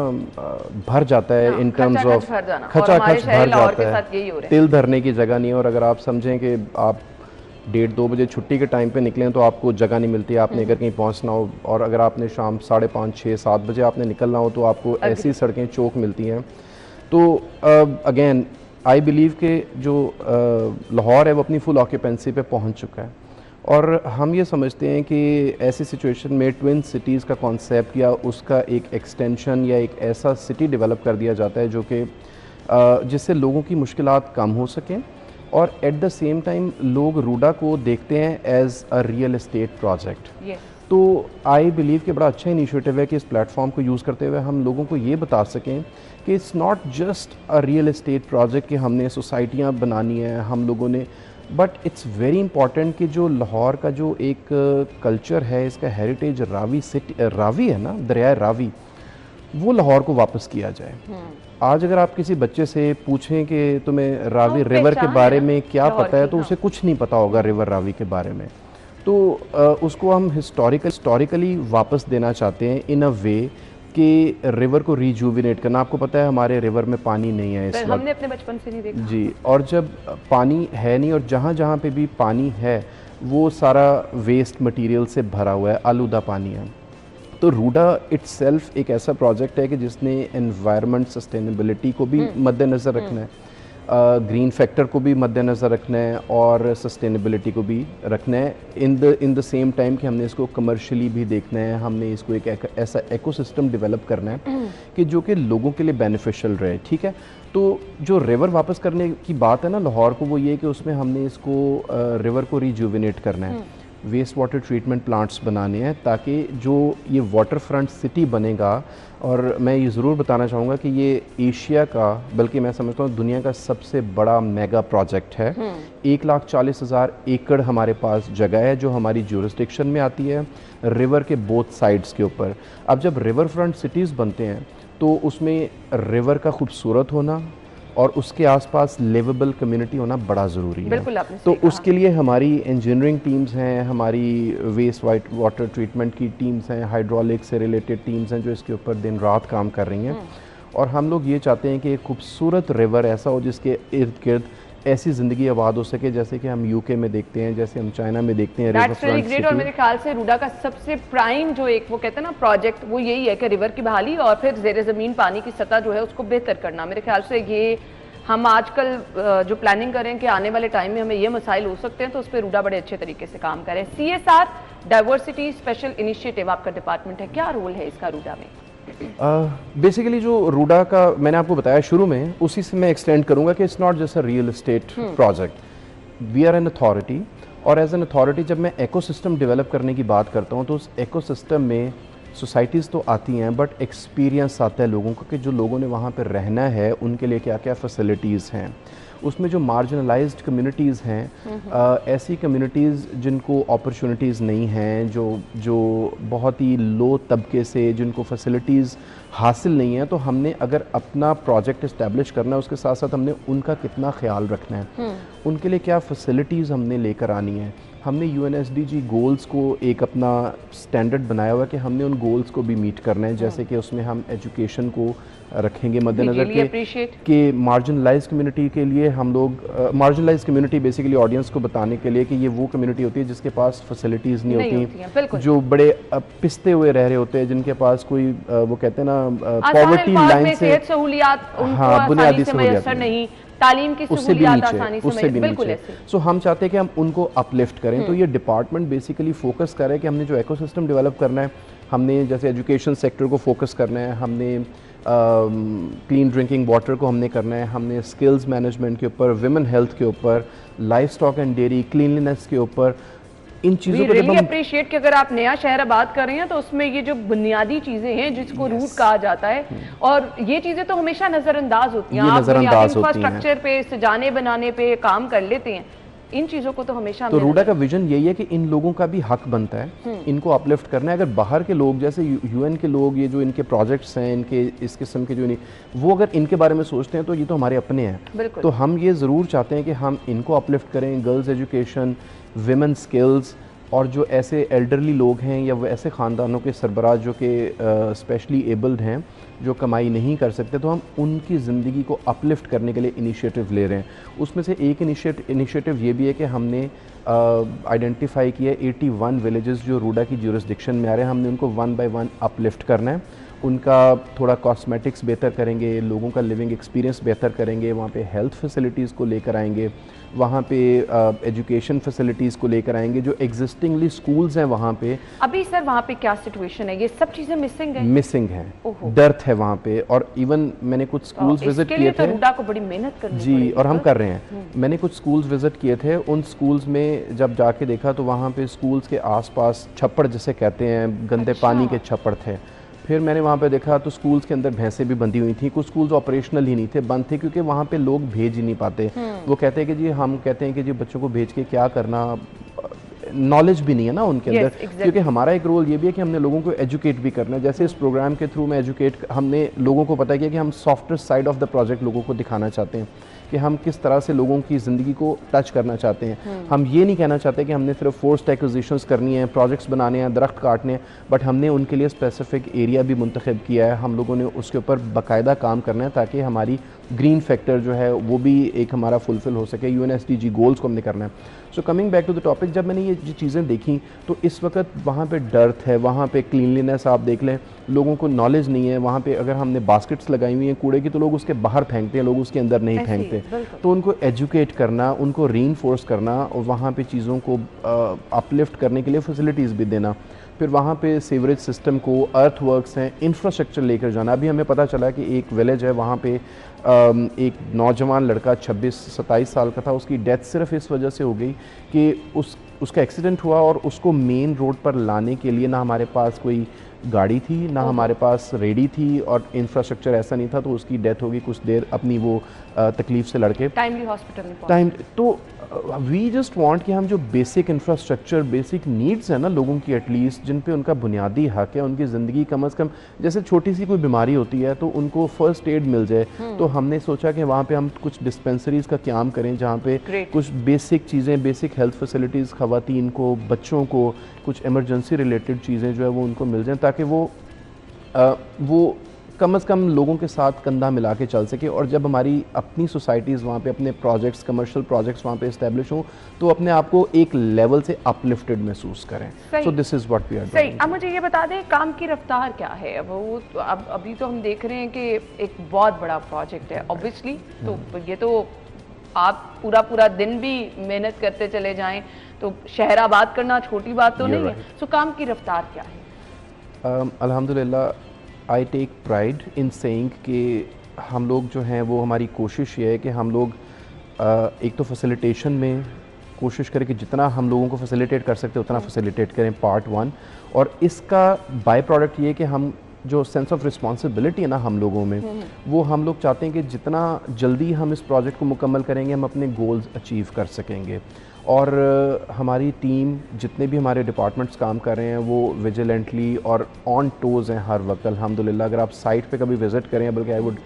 भर जाता है इन टर्म्स ऑफ खचाखच भर जाता है, तिल धरने की जगह नहीं है। और अगर आप समझें कि आप 1:30-2 बजे छुट्टी के टाइम पे निकलें तो आपको जगह नहीं मिलती, आपने अगर कहीं पहुंचना हो, और अगर आपने शाम 5:30, 6, 7 बजे आपने निकलना हो तो आपको ऐसी सड़कें चौक मिलती हैं। तो अगेन आई बिलीव कि जो लाहौर है वो अपनी फुल ऑक्यूपेंसी पे पहुंच चुका है, और हम ये समझते हैं कि ऐसी सिचुएशन में ट्विन सिटीज़ का कॉन्सेप्ट या उसका एक एक्सटेंशन या एक ऐसा सिटी डेवलप कर दिया जाता है जो कि जिससे लोगों की मुश्किलात कम हो सकें, और एट द सेम टाइम लोग रूडा को देखते हैं as a real estate project. तो आई बिलीव कि बड़ा अच्छा इनिशिएटिव है कि इस प्लेटफॉर्म को यूज़ करते हुए हम लोगों को ये बता सकें कि it's not just a real estate project कि हमने सोसाइटियाँ बनानी है हम लोगों ने, बट इट्स वेरी इंपॉर्टेंट कि जो लाहौर का जो एक कल्चर है, इसका हेरिटेज रावी है ना, दरिया रावी, वो लाहौर को वापस किया जाए। आज अगर आप किसी बच्चे से पूछें कि तुम्हें रावी रिवर के बारे में क्या पता है, तो उसे कुछ नहीं पता होगा रिवर रावी के बारे में। तो उसको हम हिस्टोरिकली वापस देना चाहते हैं इन अ वे कि रिवर को रिजुविनेट करना। आपको पता है हमारे रिवर में पानी नहीं है इस वक्त, हमने अपने बचपन से नहीं देखा जी, और जब पानी है नहीं और जहाँ जहाँ पे भी पानी है वो सारा वेस्ट मटेरियल से भरा हुआ है, आलूदा पानी है। तो रूडा इट्सेल्फ एक ऐसा प्रोजेक्ट है कि जिसने एनवायरनमेंट सस्टेनेबिलिटी को भी मद्देनज़र रखना है, ग्रीन फैक्टर को भी मद्देनज़र रखना है, और सस्टेनेबिलिटी को भी रखना है इन द सेम टाइम कि हमने इसको कमर्शियली भी देखना है। हमने इसको एक ऐसा इकोसिस्टम डेवलप करना है कि जो कि लोगों के लिए बेनिफिशियल रहे। ठीक है, तो जो रिवर वापस करने की बात है ना लाहौर को, वो ये कि उसमें हमने इसको रिवर को रिजुविनेट करना है, वेस्ट वाटर ट्रीटमेंट प्लांट्स बनाने हैं, ताकि जो ये वाटर फ्रंट सिटी बनेगा, और मैं ये ज़रूर बताना चाहूँगा कि ये एशिया का, बल्कि मैं समझता हूँ दुनिया का सबसे बड़ा मेगा प्रोजेक्ट है। 1,40,000 एकड़ हमारे पास जगह है जो हमारी ज्यूरिसडिक्शन में आती है, रिवर के बोथ साइड्स के ऊपर। अब जब रिवर फ्रंट सिटीज़ बनते हैं तो उसमें रिवर का खूबसूरत होना और उसके आसपास लिवेबल कम्युनिटी होना बड़ा ज़रूरी है। बिल्कुल आपने तो उसके लिए हमारी इंजीनियरिंग टीम्स हैं, हमारी वेस्ट वाटर ट्रीटमेंट की टीम्स हैं, हाइड्रोलिक से रिलेटेड टीम्स हैं जो इसके ऊपर दिन रात काम कर रही हैं। और हम लोग ये चाहते हैं कि एक खूबसूरत रिवर ऐसा हो जिसके इर्द गिर्द ऐसी ज़िंदगी आबाद हो सके जैसे कि हम यूके में देखते हैं, जैसे हम चाइना में देखते हैं। That's really great। और मेरे ख्याल से रूडा का सबसे प्राइम जो एक वो कहते हैं ना प्रोजेक्ट, वो यही है कि रिवर की बहाली और फिर ज़ेरे ज़मीन पानी की सतह जो है उसको बेहतर करना। मेरे ख्याल से ये हम आजकल जो प्लानिंग करें कि आने वाले टाइम में हमें ये मसाइल हो सकते हैं, तो उस पर रूडा बड़े अच्छे तरीके से काम करें। CSR डाइवर्सिटी स्पेशल इनिशिएटिव आपका डिपार्टमेंट है, क्या रोल है इसका रूडा में? बेसिकली जो रूडा का मैंने आपको बताया शुरू में, उसी से मैं एक्सटेंड करूंगा कि it's not just a real estate project, we are an authority. और एज एन अथॉरिटी जब मैं इकोसिस्टम डेवलप करने की बात करता हूँ तो उस इकोसिस्टम में सोसाइटीज़ तो आती हैं, बट एक्सपीरियंस आता है लोगों को कि जो लोगों ने वहाँ पर रहना है उनके लिए क्या क्या फैसिलिटीज़ हैं। उसमें जो मार्जिनलाइज्ड कम्युनिटीज़ हैं, ऐसी कम्युनिटीज़ जिनको अपॉर्चुनिटीज़ नहीं हैं, जो बहुत ही लो तबके से, जिनको फैसिलिटीज़ हासिल नहीं है, तो हमने अगर अपना प्रोजेक्ट इस्टेब्लिश करना है उसके साथ साथ हमने उनका कितना ख्याल रखना है, उनके लिए क्या फैसिलिटीज़ हमने लेकर आनी है। हमने UNSDG गोल्स को एक अपना स्टैंडर्ड बनाया हुआ है कि हमने उन गोल्स को भी मीट करना है, जैसे कि उसमें हम एजुकेशन को रखेंगे मद्देनज़र कि मार्जिनलाइज कम्युनिटी के लिए हम लोग मार्जिनलाइज कम्युनिटी बेसिकली ऑडियंस को बताने के लिए कि ये वो कम्युनिटी होती है जिसके पास फैसिलिटीज़ नहीं होती, जो बड़े पिसते हुए रह रहे होते हैं, जिनके पास कोई वो कहते हैं ना पॉवर्टी लाइन से बुनियादी सहूलियात नहीं, तालीम की उससे भी नीचे, उससे भी नीचे। सो हम चाहते हैं कि हम उनको अपलिफ्ट करें। तो ये डिपार्टमेंट बेसिकली फोकस करे कि हमने जो इकोसिस्टम डेवलप करना है हमने जैसे एजुकेशन सेक्टर को फोकस करना है, हमने क्लीन ड्रिंकिंग वाटर को हमने करना है, हमने स्किल्स मैनेजमेंट के ऊपर, विमेन हेल्थ के ऊपर, life stock and dairy, cleanliness के ऊपर, इन चीज़ों को जब हम अप्रिशिएट कि अगर आप नया शहर आबाद कर रहे हैं तो उसमें ये जो बुनियादी चीजें हैं जिसको रूट कहा जाता है, और ये चीजें तो हमेशा नजरअंदाज होती हैं। आप इंफ्रास्ट्रक्चर पे, सजाने बनाने पे काम कर लेते हैं, इन चीजों को तो हमेशा। तो रूडा का विजन यही है कि इन लोगों का भी हक बनता है, इनको अपलिफ्ट करना है। अगर बाहर के लोग जैसे यूएन के लोग, ये जो इनके प्रोजेक्ट्स हैं, इनके इस किस्म के जो वो अगर इनके बारे में सोचते हैं तो ये तो हमारे अपने हैं। तो हम ये ज़रूर चाहते हैं कि हम इनको अपलिफ्ट करें, गर्ल्स एजुकेशन, विमेन स्किल्स, और जो ऐसे एल्डरली लोग हैं या वो ऐसे ख़ानदानों के सरबराज जो कि स्पेशली एबल्ड हैं, जो कमाई नहीं कर सकते, तो हम उनकी ज़िंदगी को अपलिफ्ट करने के लिए इनिशिएटिव ले रहे हैं। उसमें से एक इनिशिएटिव ये भी है कि हमने आइडेंटिफाई किया 81 विलेजेस जो रूडा की ज्यूरिसडिक्शन में आ रहे हैं। हमने उनको 1 बाय 1 अपलिफ्ट करना है, उनका थोड़ा कॉस्मेटिक्स बेहतर करेंगे, लोगों का लिविंग एक्सपीरियंस बेहतर करेंगे, वहाँ पे हेल्थ फैसिलिटीज़ को लेकर आएंगे, वहाँ पे एजुकेशन फैसिलिटीज़ को लेकर आएंगे, जो एग्जिस्टिंगली स्कूल्स हैं वहाँ पे। अभी सर वहाँ पे क्या सिचुएशन है? ये सब चीज़ें मिसिंग हैं, डर्थ है वहाँ पे। और इवन मैंने कुछ स्कूल्स विजिट किए थे, रूडा को बड़ी मेहनत करनी जी, और हम कर रहे हैं। मैंने कुछ स्कूल्स विजिट किए थे, उन स्कूल्स में जब जाके देखा तो वहाँ पे स्कूल्स के आसपास छप्पड़ जिसे कहते हैं, गंदे पानी के छप्पड़ थे। फिर मैंने वहाँ पे देखा तो स्कूल्स के अंदर भैंसें भी बंधी हुई थी, कुछ स्कूल्स ऑपरेशनल ही नहीं थे, बंद थे, क्योंकि वहाँ पे लोग भेज ही नहीं पाते। वो कहते हैं कि जी, हम कहते हैं कि जी बच्चों को भेज के क्या करना, नॉलेज भी नहीं है ना उनके अंदर। क्योंकि हमारा एक रोल ये भी है कि हमने लोगों को एजुकेट भी करना है। जैसे इस प्रोग्राम के थ्रू में हमने लोगों को पता किया कि हम software side of the project लोगों को दिखाना चाहते हैं कि हम किस तरह से लोगों की ज़िंदगी को टच करना चाहते हैं। हम ये नहीं कहना चाहते कि हमने सिर्फ फोर्स्ड एक्विजिशंस करनी है, प्रोजेक्ट्स बनाने हैं, दरख्त काटने हैं, बट हमने उनके लिए स्पेसिफिक एरिया भी मुंतखब किया है। हम लोगों ने उसके ऊपर बाकायदा काम करना है ताकि हमारी ग्रीन फैक्टर जो है वो भी एक हमारा फुलफिल हो सके। UNSDG गोल्स को हमने करना है। So coming back to the topic, जब मैंने ये चीज़ें देखी तो इस वक्त वहाँ पे डर्थ है, वहाँ पे क्लीनलीनेस आप देख लें, लोगों को नॉलेज नहीं है। वहाँ पे अगर हमने बास्केट्स लगाई हुई हैं कूड़े की तो लोग उसके बाहर फेंकते हैं, लोग उसके अंदर नहीं फेंकते। तो उनको एजुकेट करना, उनको रीइंफोर्स करना, और वहाँ पे चीज़ों को अपलिफ्ट करने के लिए फैसिलिटीज़ भी देना। फिर वहाँ पे सीवरेज सिस्टम को, अर्थ वर्क्स हैं, इंफ्रास्ट्रक्चर लेकर जाना। अभी हमें पता चला कि एक विलेज है वहाँ पे एक नौजवान लड़का 26-27 साल का था, उसकी डेथ सिर्फ इस वजह से हो गई कि उसका एक्सीडेंट हुआ और उसको मेन रोड पर लाने के लिए ना हमारे पास कोई गाड़ी थी, ना हमारे पास रेडी थी, और इंफ्रास्ट्रक्चर ऐसा नहीं था, तो उसकी डेथ होगी कुछ देर अपनी वो तकलीफ से लड़के टाइमली हॉस्पिटल में तो वी जस्ट वांट कि हम जो बेसिक इंफ्रास्ट्रक्चर, बेसिक नीड्स हैं ना लोगों की, एटलीस्ट जिन पे उनका बुनियादी हक है, उनकी ज़िंदगी कम अज़ कम, जैसे छोटी सी कोई बीमारी होती है तो उनको फर्स्ट एड मिल जाए। तो हमने सोचा कि वहाँ पे हम कुछ डिस्पेंसरीज़ का क़याम करें जहाँ पे कुछ बेसिक चीज़ें, बेसिक हेल्थ फैसिलिटीज़ ख़वातीन को, बच्चों को, कुछ इमरजेंसी रिलेटेड चीज़ें जो है वो उनको मिल जाएँ, ताकि वो कम से कम लोगों के साथ कंधा मिला के चल सके। और जब हमारी अपनी सोसाइटीज़ वहाँ पे अपने प्रोजेक्ट्स, कमर्शियल प्रोजेक्ट्स वहाँ पे इस्टेब्लिश हों, तो अपने आप को एक लेवल से अपलिफ्टेड महसूस करें। So this is what we are doing. सही। अब मुझे ये बता दें, काम की रफ्तार क्या है? वो तो अब अभी तो हम देख रहे हैं कि एक बहुत बड़ा प्रोजेक्ट है ऑब्वियसली, तो ये तो आप पूरा दिन भी मेहनत करते चले जाएं तो शहर आबाद करना छोटी बात तो नहीं है। सो काम की रफ्तार क्या है? अल्हम्दुलिल्लाह, I take pride in saying कि हम लोग जो हैं वो, हमारी कोशिश ये है कि हम लोग एक तो फैसिलिटेशन में कोशिश करें कि जितना हम लोगों को फैसिलिटेट कर सकते हैं उतना फैसिलिटेट करें, पार्ट 1। और इसका बाय प्रोडक्ट ये कि हम जो सेंस ऑफ रिस्पॉन्सिबिलिटी है ना हम लोगों में, वो हम लोग चाहते हैं कि जितना जल्दी हम इस प्रोजेक्ट को मुकम्मल करेंगे हम अपने गोल्स अचीव कर सकेंगे। और हमारी टीम, जितने भी हमारे डिपार्टमेंट्स काम कर रहे हैं, वो विजिलेंटली और ऑन टोज़ हैं हर वक्त अल्हम्दुलिल्लाह। अगर आप साइट पे कभी विज़िट करें, बल्कि आई वुड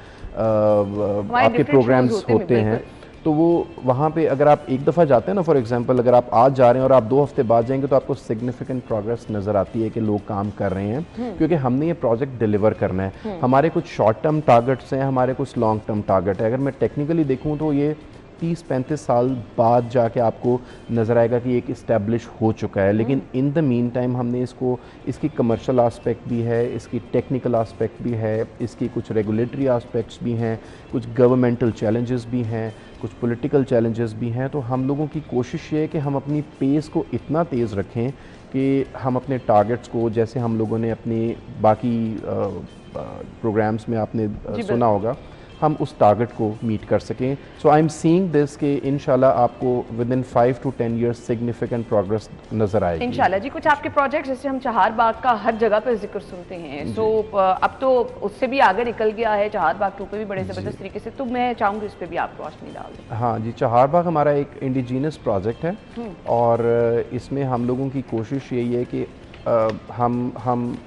आपके प्रोग्राम्स होते हैं तो वो वहाँ पे अगर आप एक दफ़ा जाते हैं ना, फॉर एग्जांपल अगर आप आज जा रहे हैं और आप 2 हफ्ते बाद जाएंगे तो आपको सिग्निफिकेंट प्रोग्रेस नज़र आती है कि लोग काम कर रहे हैं, क्योंकि हमने ये प्रोजेक्ट डिलीवर करना है। हमारे कुछ शॉर्ट टर्म टारगेट्स हैं, हमारे कुछ लॉन्ग टर्म टारगेट है। अगर मैं टेक्निकली देखूँ तो ये 30-35 साल बाद जाके आपको नज़र आएगा कि एक इस्टेब्लिश हो चुका है। लेकिन इन द मीन टाइम हमने इसकी कमर्शियल आस्पेक्ट भी है, इसकी टेक्निकल आस्पेक्ट भी है, इसकी कुछ रेगुलेटरी आस्पेक्ट्स भी हैं, कुछ गवर्नमेंटल चैलेंजेस भी हैं, कुछ पॉलिटिकल चैलेंजेस भी हैं। तो हम लोगों की कोशिश ये है कि हम अपनी पेस को इतना तेज़ रखें कि हम अपने टारगेट्स को, जैसे हम लोगों ने अपने बाकी प्रोग्राम्स में आपने सुना होगा, हम उस टारगेट को मीट कर सकें। सो आई एम सीइंग दिस कि इंशाल्लाह आपको with in 5 to 10 years significant progress नज़र आएगी इंशाल्लाह जी। कुछ आपके प्रोजेक्ट्स, जैसे हम चहार बाग का हर जगह पे जिक्र सुनते हैं, सो अब तो उससे भी आगे निकल गया है, चहार बाग के ऊपर भी बड़े ज़बरदस्त तरीके से, तो मैं चाहूँगी उस पर भी आप रोशनी डाल दें। हाँ जी, चहार बाग हमारा एक इंडिजीनस प्रोजेक्ट है और इसमें हम लोगों की कोशिश यही है कि हम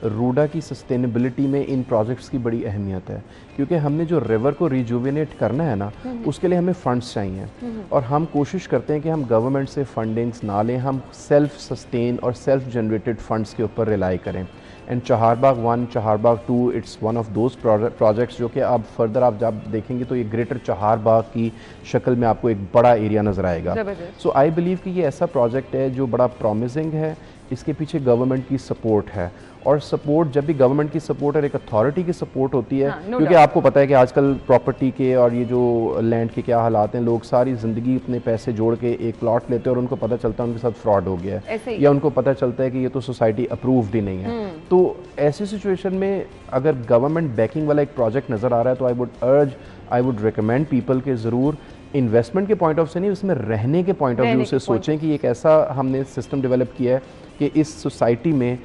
रूडा की सस्टेनेबिलिटी में इन प्रोजेक्ट्स की बड़ी अहमियत है, क्योंकि हमने जो रिवर को रिजुविनेट करना है ना, उसके लिए हमें फंड्स चाहिए और हम कोशिश करते हैं कि हम गवर्नमेंट से फंडिंग्स ना लें, हम सेल्फ सस्टेन और सेल्फ जनरेटेड फंड्स के ऊपर रिलाई करें। And Chahar Bagh 1, Chahar Bagh 2, it's one of those projects जो कि अब फर्दर आप जब देखेंगे तो ये ग्रेटर चहार बाग की शक्ल में आपको एक बड़ा एरिया नज़र आएगा। सो आई बिलीव कि ये ऐसा प्रोजेक्ट है जो बड़ा प्रॉमिसिंग है, इसके पीछे गवर्नमेंट की सपोर्ट है, और सपोर्ट जब भी गवर्नमेंट की सपोर्ट और एक अथॉरिटी की सपोर्ट होती है, क्योंकि आपको पता है कि आजकल प्रॉपर्टी के और ये जो लैंड के क्या हालात हैं, लोग सारी ज़िंदगी अपने पैसे जोड़ के एक प्लॉट लेते हैं और उनको पता चलता है उनके साथ फ्रॉड हो गया है, या उनको पता चलता है कि ये तो सोसाइटी अप्रूव्ड ही नहीं है। तो ऐसी सिचुएशन में अगर गवर्नमेंट बैकिंग वाला एक प्रोजेक्ट नज़र आ रहा है तो आई वुड रिकमेंड पीपल के ज़रूर इन्वेस्टमेंट के पॉइंट ऑफ से नहीं, उसमें रहने के पॉइंट ऑफ व्यू से सोचें कि एक ऐसा हमने सिस्टम डेवलप किया है कि इस सोसाइटी में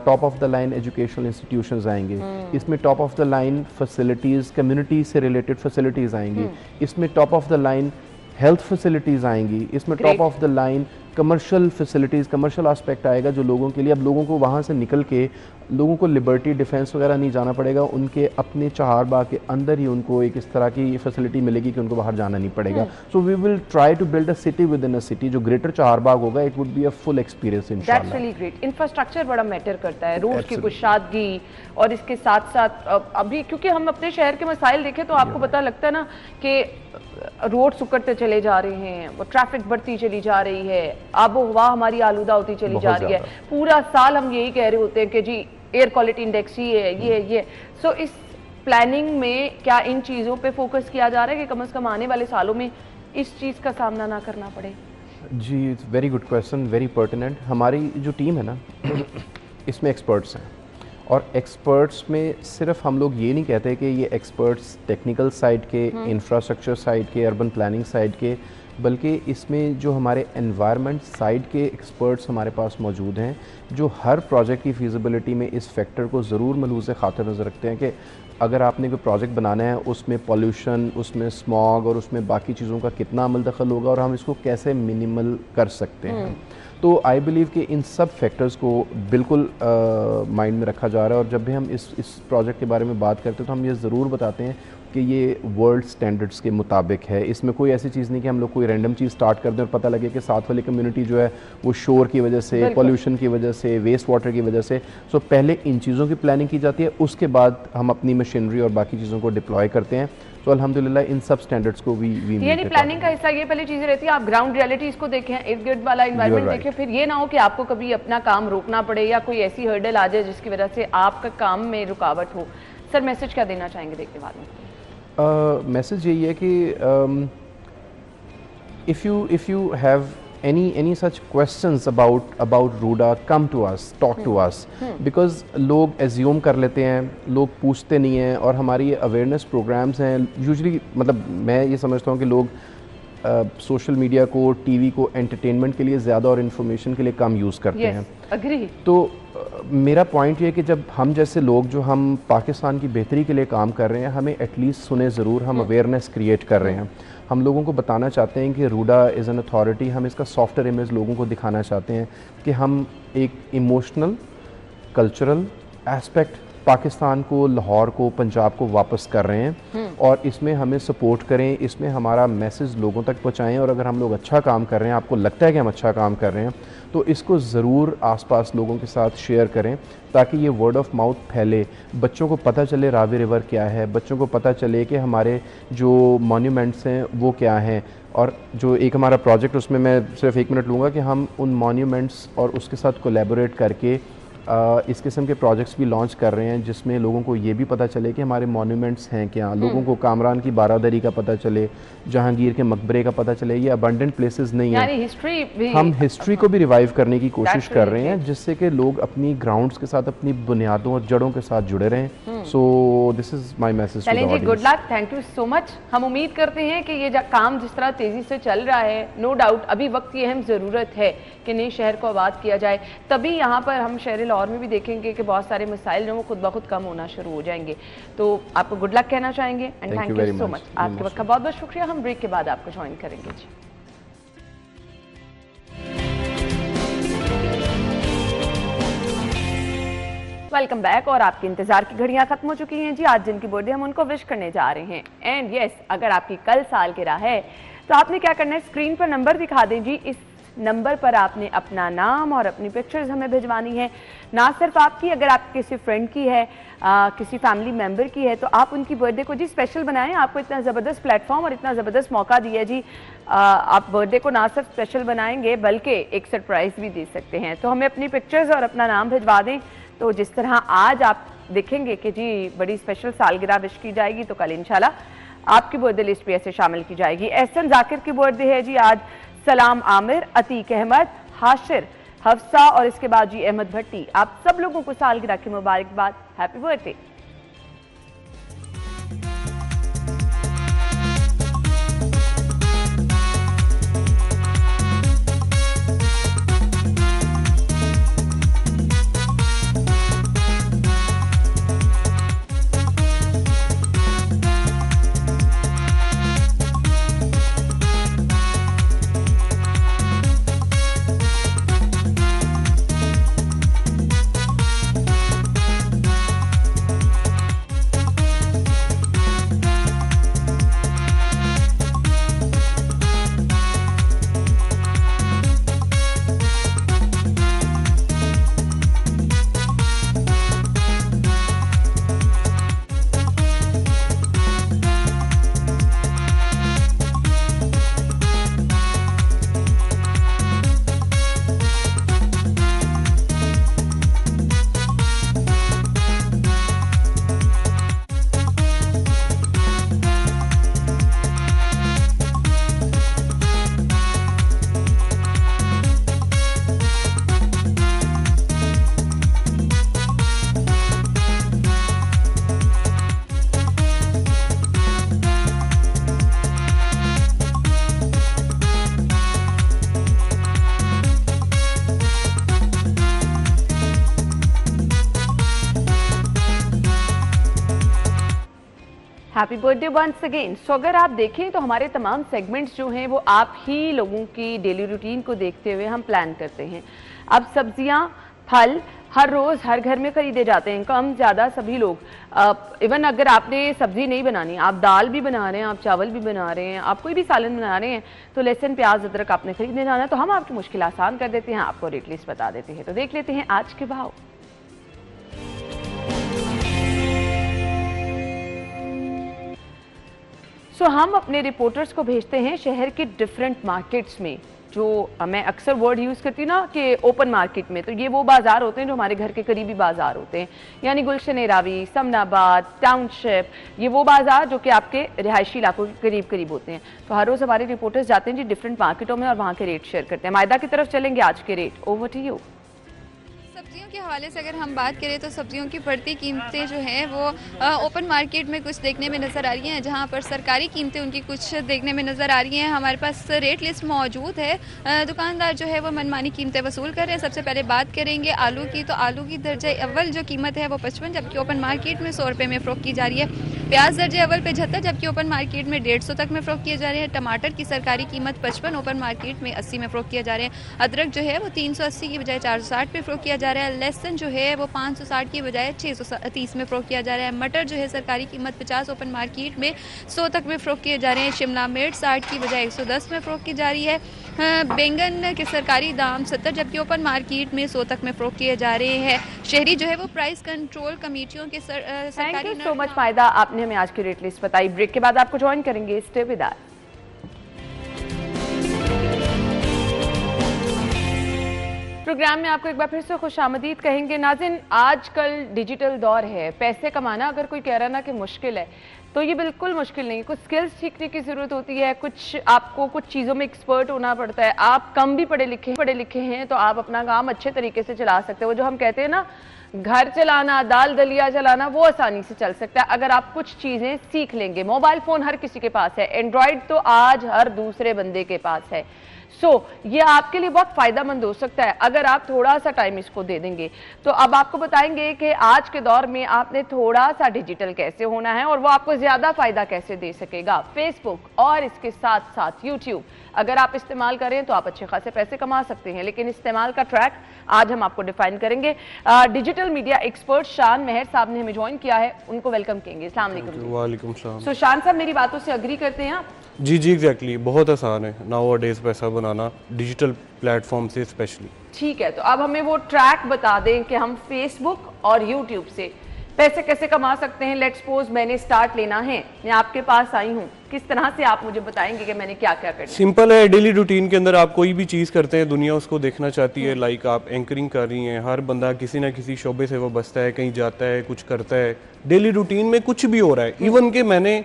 top of the line educational institutions आएंगे, इसमें top of the line facilities, community से रिलेटेड फैसिलिटीज़ आएंगी, इसमें top of the line health facilities आएंगी, इसमें top of the line commercial facilities, commercial aspect आएगा जो लोगों के लिए, अब लोगों को वहाँ से निकल के लोगों को लिबर्टी डिफेंस वगैरह नहीं जाना पड़ेगा, उनके अपने चहार बाग के अंदर ही उनको एक इस तरह की फैसिलिटी मिलेगी कि उनको बाहर जाना नहीं पड़ेगा। So we will try to build a city within a city, जो ग्रेटर चहार बाग होगा, it would be a full experience इंशाल्लाह। That's really great. इंफ्रास्ट्रक्चर बड़ा मैटर करता है, रोड की कुशादगी, और इसके साथ साथ अभी क्योंकि हम अपने शहर के मसाइल देखें तो आपको पता लगता है ना कि रोड सुकड़ते चले जा रहे हैं, वो ट्रैफिक बढ़ती चली जा रही है, आबो हवा हमारी आलूदा होती चली जा रही है, पूरा साल हम यही कह रहे होते हैं कि जी एयर क्वालिटी इंडेक्स ही है ये। सो इस प्लानिंग में क्या इन चीज़ों पे फोकस किया जा रहा है कि कम से कम आने वाले सालों में इस चीज़ का सामना ना करना पड़े? जी, it's very good question, very pertinent. हमारी जो टीम है ना इसमें एक्सपर्ट्स हैं, और एक्सपर्ट्स में सिर्फ हम लोग ये नहीं कहते कि ये एक्सपर्ट्स टेक्निकल साइड के, इंफ्रास्ट्रक्चर साइड के, अर्बन प्लानिंग साइड के, बल्कि इसमें जो हमारे एनवायरनमेंट साइड के एक्सपर्ट्स हमारे पास मौजूद हैं, जो हर प्रोजेक्ट की फीजिबिलिटी में इस फैक्टर को ज़रूर मलूज़ खातिर नज़र रखते हैं कि अगर आपने कोई प्रोजेक्ट बनाना है, उसमें पॉल्यूशन, उसमें स्मॉग और उसमें बाकी चीज़ों का कितना अमल दखल होगा और हम इसको कैसे मिनिमल कर सकते हैं। तो आई बिलीव कि इन सब फैक्टर्स को बिल्कुल माइंड में रखा जा रहा है, और जब भी हम इस प्रोजेक्ट के बारे में बात करते हैं तो हम ये ज़रूर बताते हैं कि ये वर्ल्ड स्टैंडर्ड्स के मुताबिक है। इसमें कोई ऐसी चीज़ नहीं कि हम लोग कोई रैंडम चीज़ स्टार्ट कर दें और पता लगे कि साथ वाली कम्युनिटी जो है वो शोर की वजह से, पॉल्यूशन की वजह से, वेस्ट वाटर की वजह से, सो पहले इन चीज़ों की प्लानिंग की जाती है, उसके बाद हम अपनी मशीनरी और बाकी चीज़ों को डिप्लॉय करते हैं। तो अल्हम्दुलिल्लाह इन सब स्टैंडर्ड्स को वी यानी प्लानिंग का हिस्सा ये पहले चीज़ें रहती है, आप ग्राउंड रियलिटीज़ को देखें, इर्द गिर्द वाला एनवायरनमेंट देखें, फिर ये ना हो कि आपको कभी अपना काम रोकना पड़े या कोई ऐसी हर्डल आ जाए जिसकी वजह से आपका काम में रुकावट हो। सर मैसेज क्या देना चाहेंगे देखने वालों को? मैसेज यही है कि if you have any such questions about Ruda, come to us, talk to us, because लोग assume कर लेते हैं, लोग पूछते नहीं हैं, और हमारी अवेयरनेस प्रोग्राम्स हैं यूजुअली, मतलब मैं ये समझता हूँ कि लोग सोशल मीडिया को, टीवी को एंटरटेनमेंट के लिए ज़्यादा और इन्फॉर्मेशन के लिए कम यूज़ करते हैं। अग्री। तो मेरा पॉइंट ये है कि जब हम जैसे लोग जो हम पाकिस्तान की बेहतरी के लिए काम कर रहे हैं, हमें एटलीस्ट सुने ज़रूर, हम अवेयरनेस क्रिएट कर रहे हैं, हम लोगों को बताना चाहते हैं कि रूडा इज़ एन अथॉरिटी, हम इसका सॉफ्टवेयर इमेज लोगों को दिखाना चाहते हैं कि हम एक इमोशनल कल्चरल एस्पेक्ट पाकिस्तान को, लाहौर को, पंजाब को वापस कर रहे हैं, और इसमें हमें सपोर्ट करें, इसमें हमारा मैसेज लोगों तक पहुंचाएं, और अगर हम लोग अच्छा काम कर रहे हैं, आपको लगता है कि हम अच्छा काम कर रहे हैं, तो इसको ज़रूर आसपास लोगों के साथ शेयर करें ताकि ये वर्ड ऑफ माउथ फैले, बच्चों को पता चले रावी रिवर क्या है, बच्चों को पता चले कि हमारे जो मॉन्यूमेंट्स हैं वो क्या हैं, और जो एक हमारा प्रोजेक्ट, उसमें मैं सिर्फ 1 मिनट लूँगा कि हम उन मॉन्यूमेंट्स और उसके साथ कोलैबोरेट करके इस किस्म के प्रोजेक्ट्स भी लॉन्च कर रहे हैं जिसमें लोगों को ये भी पता चले कि हमारे मॉन्यूमेंट्स हैं क्या, लोगों को कामरान की बारादरी का पता चले, जहांगीर के मकबरे का पता चले। ये अबंडेंट प्लेसेस नहीं है, हिस्ट्री भी हम हिस्ट्री को भी रिवाइव करने की कोशिश कर रहे हैं जिससे कि लोग अपनी ग्राउंड्स के साथ, अपनी बुनियादों और जड़ों के साथ जुड़े रहें। So this is my message to the audience. Good luck, thank you so much. हम उम्मीद करते हैं कि ये काम जिस तरह तेजी से चल रहा है, नो डाउट अभी वक्त की अहम ज़रूरत है कि नए शहर को आबाद किया जाए, तभी यहाँ पर हम शहर लाहौर में भी देखेंगे कि बहुत सारे मसाइल जो वो खुद ब खुद कम होना शुरू हो जाएंगे। तो आपको गुड लक कहना चाहेंगे and thank you so much. आपके वक्त का बहुत बहुत शुक्रिया। हम ब्रेक के बाद आपको ज्वाइन करेंगे जी। Welcome back. और आपके इंतजार की घड़ियां खत्म हो चुकी हैं जी। आज जिनकी बर्थडे हम उनको विश करने जा रहे हैं। एंड यस, अगर आपकी कल सालगिरह है तो आपने क्या करना है, स्क्रीन पर नंबर दिखा दें जी। इस नंबर पर आपने अपना नाम और अपनी पिक्चर्स हमें भिजवानी है। ना सिर्फ आपकी, अगर आप किसी फ्रेंड की है, किसी फैमिली मेंबर की है, तो आप उनकी बर्थडे को जी स्पेशल बनाएं। आपको इतना ज़बरदस्त प्लेटफॉर्म और इतना ज़बरदस्त मौका दिया जी। आप बर्थडे को ना सिर्फ स्पेशल बनाएंगे बल्कि एक सरप्राइज़ भी दे सकते हैं। तो हमें अपनी पिक्चर्स और अपना नाम भिजवा दें। तो जिस तरह आज आप देखेंगे कि जी बड़ी स्पेशल सालगिरह विश की जाएगी, तो कल इंशाल्लाह आपकी बर्थडे लिस्ट भी ऐसे शामिल की जाएगी। एहसन जाकिर की बर्थडे है जी आज। सलाम आमिर, अतीक अहमद, हाशिर, हफ्सा और इसके बाद जी अहमद भट्टी। आप सब लोगों को सालगिरह की मुबारकबाद। Happy birthday. Happy birthday once again. So अगर आप देखें तो हमारे तमाम सेगमेंट्स जो हैं वो आप ही लोगों की डेली रूटीन को देखते हुए हम प्लान करते हैं। अब सब्जियां, फल हर रोज़ हर घर में खरीदे जाते हैं, कम ज़्यादा सभी लोग। इवन अगर आपने सब्जी नहीं बनानी, आप दाल भी बना रहे हैं, आप चावल भी बना रहे हैं, आप कोई भी सालन बना रहे हैं, तो लहसुन प्याज अदरक आपने खरीदने जाना है, तो हम आपकी मुश्किल आसान कर देते हैं, आपको रेट लिस्ट बता देते हैं। तो देख लेते हैं आज के भाव। सो हम अपने रिपोर्टर्स को भेजते हैं शहर के डिफरेंट मार्केट्स में। जो मैं अक्सर वर्ड यूज़ करती हूँ ना कि ओपन मार्केट में, तो ये वो बाज़ार होते हैं जो हमारे घर के करीबी बाज़ार होते हैं, यानी गुलशन रावी, समनाबाद, टाउनशिप, ये वो बाज़ार जो कि आपके रिहायशी इलाकों के करीब करीब होते हैं। तो हर रोज़ हमारे रिपोर्टर्स जाते हैं जी डिफरेंट मार्केटों में और वहाँ के रेट शेयर करते हैं। मायदा की तरफ चलेंगे, आज के रेट। Over to you. सब्जियों के हवाले से अगर हम बात करें तो सब्जियों की बढ़ती कीमतें जो हैं वो ओपन मार्केट में कुछ देखने में नज़र आ रही हैं, जहां पर सरकारी कीमतें उनकी कुछ देखने में नज़र आ रही हैं। हमारे पास रेट लिस्ट मौजूद है। दुकानदार जो है वो मनमानी कीमतें वसूल कर रहे हैं। सबसे पहले बात करेंगे आलू की, तो आलू की दर्जे अव्वल जो कीमत है वो 55, जबकि ओपन मार्केट में 100 रुपये में फ़रोख्त की जा रही है। प्याज दर्जे अव्वल पे 76, जबकि ओपन मार्केट में 150 तक में फ़रोख्त किए जा रहे हैं। टमाटर की सरकारी कीमत 55, ओपन मार्केट में 80 में फ़रोख्त किया जा रहे हैं। अदरक जो है वो 380 की बजाय 460 पे फ़रोख्त किया जा रहा है। लहसुन जो है वो 560 की बजाय 630 में फ़रोख्त किया जा रहा है। मटर जो है सरकारी कीमत 50, ओपन मार्केट में 100 तक में फ़रोख्त किए जा रहे हैं। शिमला मिर्च 60 की बजाय 110 में फ़रोख्त की जा रही है। बैंगन के सरकारी दाम 70, जबकि ओपन मार्केट में 100 तक में फ़रोख्त किए जा रहे हैं। शहरी जो है वो प्राइस कंट्रोल कमेटियों के सरकारी। थैंक यू सो मच फायदा, आपने हमें आज की रेट लिस्ट बताई। ब्रेक के बाद आपको ज्वाइन करेंगे, स्टे विद अस। प्रोग्राम में आपको एक बार फिर से खुशामदीद कहेंगे। नाज़रीन, आजकल डिजिटल दौर है, पैसे कमाना अगर कोई कह रहा ना कि मुश्किल है तो ये बिल्कुल मुश्किल नहीं है। कुछ स्किल्स सीखने की ज़रूरत होती है, आपको कुछ चीज़ों में एक्सपर्ट होना पड़ता है। आप कम भी पढ़े लिखे हैं तो आप अपना काम अच्छे तरीके से चला सकते हो। वो जो हम कहते हैं ना, घर चलाना, दाल दलिया चलाना, वो आसानी से चल सकता है अगर आप कुछ चीज़ें सीख लेंगे। मोबाइल फ़ोन हर किसी के पास है, एंड्रॉयड तो आज हर दूसरे बंदे के पास है। ये आपके लिए बहुत फायदेमंद हो सकता है अगर आप थोड़ा सा टाइम इसको दे देंगे। तो अब आपको बताएंगे कि आज के दौर में आपने थोड़ा सा डिजिटल कैसे होना है और वो आपको ज्यादा फायदा कैसे दे सकेगा। फेसबुक और इसके साथ साथ यूट्यूब अगर आप इस्तेमाल करें तो आप अच्छे खासे पैसे कमा सकते हैं, लेकिन इस्तेमाल का ट्रैक आज हम आपको डिफाइन करेंगे। डिजिटल मीडिया एक्सपर्ट शान मेहर साहब ने हमें ज्वाइन किया है, उनको वेलकम कहेंगे। अस्सलाम वालेकुम। वालेकुम सलाम। सो शान साहब, मेरी बातों से अग्री करते हैं आप? जी एग्जैक्टली, बहुत आसान है नाउ डेज पैसा बनाना डिजिटल प्लेटफॉर्म से स्पेशली। ठीक है, तो अब हमें वो ट्रैक बता दें कि हम फेसबुक और यूट्यूब से पैसे कैसे कमा सकते हैं। लेट्स सपोज मैंने स्टार्ट लेना है, मैं आपके पास आई हूँ, किस तरह से आप मुझे बताएंगे कि मैंने क्या क्या करना है? सिंपल है, डेली रूटीन के अंदर आप कोई भी चीज़ करते हैं दुनिया उसको देखना चाहती है। लाइक आप एंकरिंग कर रही हैं, हर बंदा किसी ना किसी शोबे से वो बसता है, कहीं जाता है, कुछ करता है। डेली रूटीन में कुछ भी हो रहा है। इवन के मैंने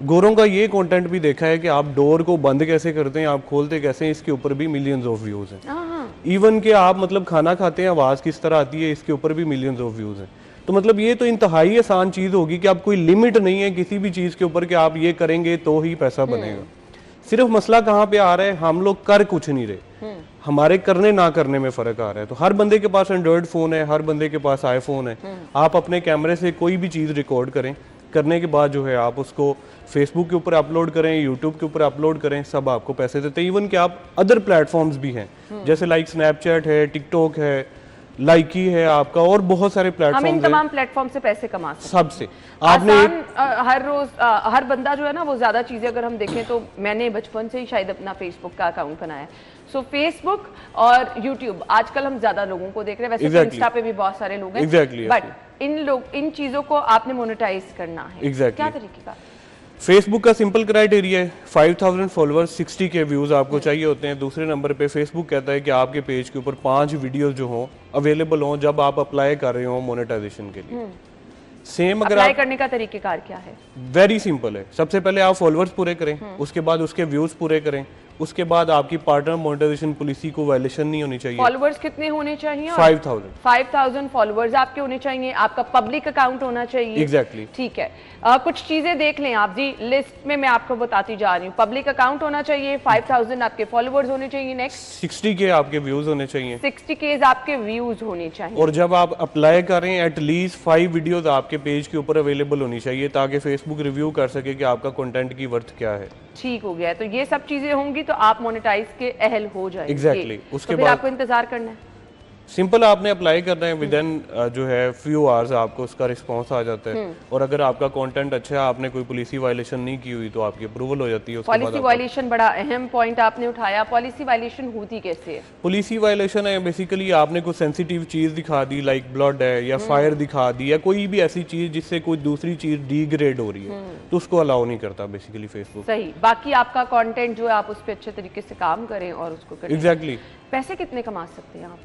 गोरों का ये कंटेंट भी देखा है कि आप डोर को बंद कैसे करते हैं, आप खोलते कैसे हैं, इसके ऊपर भी मिलियंस ऑफ व्यूज़ हैं। इवन के आप मतलब खाना खाते हैं, आवाज़ किस तरह आती है, इसके ऊपर भी मिलियंस ऑफ व्यूज़ हैं। तो मतलब ये तो इंतहाई आसान चीज़ होगी कि आप कोई लिमिट नहीं है किसी भी चीज़ के ऊपर कि आप ये करेंगे तो ही पैसा बनेगा। सिर्फ मसला कहाँ पे आ रहा है, हम लोग कर कुछ नहीं रहे, हमारे करने ना करने में फ़र्क आ रहा है। तो हर बंदे के पास एंड्रॉयड फ़ोन है, हर बंदे के पास आईफोन है। आप अपने कैमरे से कोई भी चीज़ रिकॉर्ड करें, करने के बाद जो है आप उसको फेसबुक के ऊपर अपलोड करें, यूट्यूब के ऊपर अपलोड करें, सब आपको पैसे देते हैं। इवन कि आप अदर प्लेटफॉर्म्स भी हैं जैसे लाइक स्नैपचैट है, टिकटॉक है, लाइकी है आपका, और बहुत सारे प्लेटफॉर्म हैं। तमाम प्लेटफॉर्म से पैसे कमा सकते हैं सबसे। आपने हर रोज हर बंदा जो है ना वो ज्यादा चीजें अगर हम देखें तो मैंने बचपन से ही शायद अपना फेसबुक का अकाउंट बनाया है। सो फेसबुक और यूट्यूब आजकल हम ज्यादा लोगों को देख रहे हैं। वैसे तो इंस्टा पे भी बहुत सारे लोग हैं, बट इन चीजों को आपने मोनेटाइज करना है। क्या तरीके का? फेसबुक का सिंपल क्राइटेरिया है 5000 फॉलोअर्स, 60 के व्यूज आपको चाहिए होते हैं। दूसरे नंबर पे फेसबुक कहता है कि आपके पेज के ऊपर 5 वीडियोस जो हों अवेलेबल हों जब आप अप्लाई कर रहे हो मोनेटाइजेशन के लिए। सेम अगर अप्लाई करने का तरीकेकार क्या है? वेरी सिंपल है। सबसे पहले आप फॉलोअर्स पूरे करें, उसके बाद उसके व्यूज पूरे करें, उसके बाद आपकी पार्टनर मोनेटाइजेशन पॉलिसी को वायलेशन नहीं होनी चाहिए। फॉलोअर्स कितने होने चाहिए? 5000 फॉलोअर्स आपके होने चाहिए, आपका पब्लिक अकाउंट होना चाहिए। एग्जैक्टली ठीक है। कुछ चीजें देख लें आप जी, लिस्ट में मैं आपको बताती जा रही हूँ। पब्लिक अकाउंट होना चाहिए, 5000 आपके फॉलोअर्स होने चाहिए, नेक्स्ट 60 के आपके व्यूज होने चाहिए, 60 के आपके व्यूज होने चाहिए। और जब आप अप्लाई करें एटलीस्ट 5 वीडियोस आपके पेज के ऊपर अवेलेबल होनी चाहिए ताकि फेसबुक रिव्यू कर सके कि आपका कंटेंट की वर्थ क्या है। ठीक हो गया, तो ये सब चीजें होंगी तो आप मोनेटाइज के अहल हो जाएंगे। एग्जैक्टली। उसके बाद आपको इंतजार करना है। सिंपल आपने अप्लाई करना है, विद इन जो है फ्यू आवर्स आपको उसका रिस्पांस आ जाता है। और अगर आपका कंटेंट अच्छा है, आपने कोई पॉलिसी वायलेशन नहीं की हुई तो आपकी अप्रूवल हो जाती है। पॉलिसी वायलेशन बड़ा अहम पॉइंट आपने उठाया। पॉलिसी वायलेशन होती कैसे है? पॉलिसी वायलेशन है बेसिकली आपने कोई सेंसिटिव चीज दिखा दी, लाइक ब्लड है या फायर दिखा दी या कोई भी ऐसी चीज जिससे कोई दूसरी चीज डिग्रेड हो रही है तो उसको अलाउ नहीं करता बेसिकली फेसबुक। सही। बाकी आपका कंटेंट जो है आप उस पर अच्छे तरीके से काम करें और उसको करें। एग्जैक्टली। पैसे कितने कमा सकते हैं आप?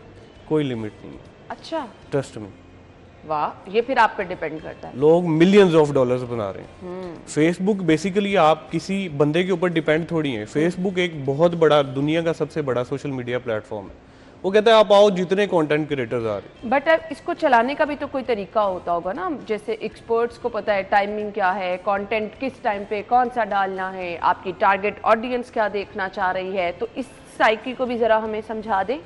कोई लिमिट नहीं है। अच्छा, ट्रस्ट में। वाह, ये फिर आप पे डिपेंड करता है। लोग मिलियंस ऑफ डॉलर्स बना रहे हैं। फेसबुक बेसिकली आप किसी बंदे के ऊपर डिपेंड थोड़ी है। फेसबुक एक बहुत बड़ा, दुनिया का सबसे बड़ा सोशल मीडिया प्लेटफॉर्म है। वो कहता है आप आओ जितने कंटेंट क्रिएटर्स आ रहे हैं। बट अब इसको चलाने का भी तो कोई तरीका होता होगा ना, जैसे एक्सपर्ट्स को पता है टाइमिंग क्या है, कंटेंट किस टाइम पे कौन सा डालना है, आपकी टारगेट ऑडियंस क्या देखना चाह रही है, तो इस साइकिल को भी जरा हमें समझा दें।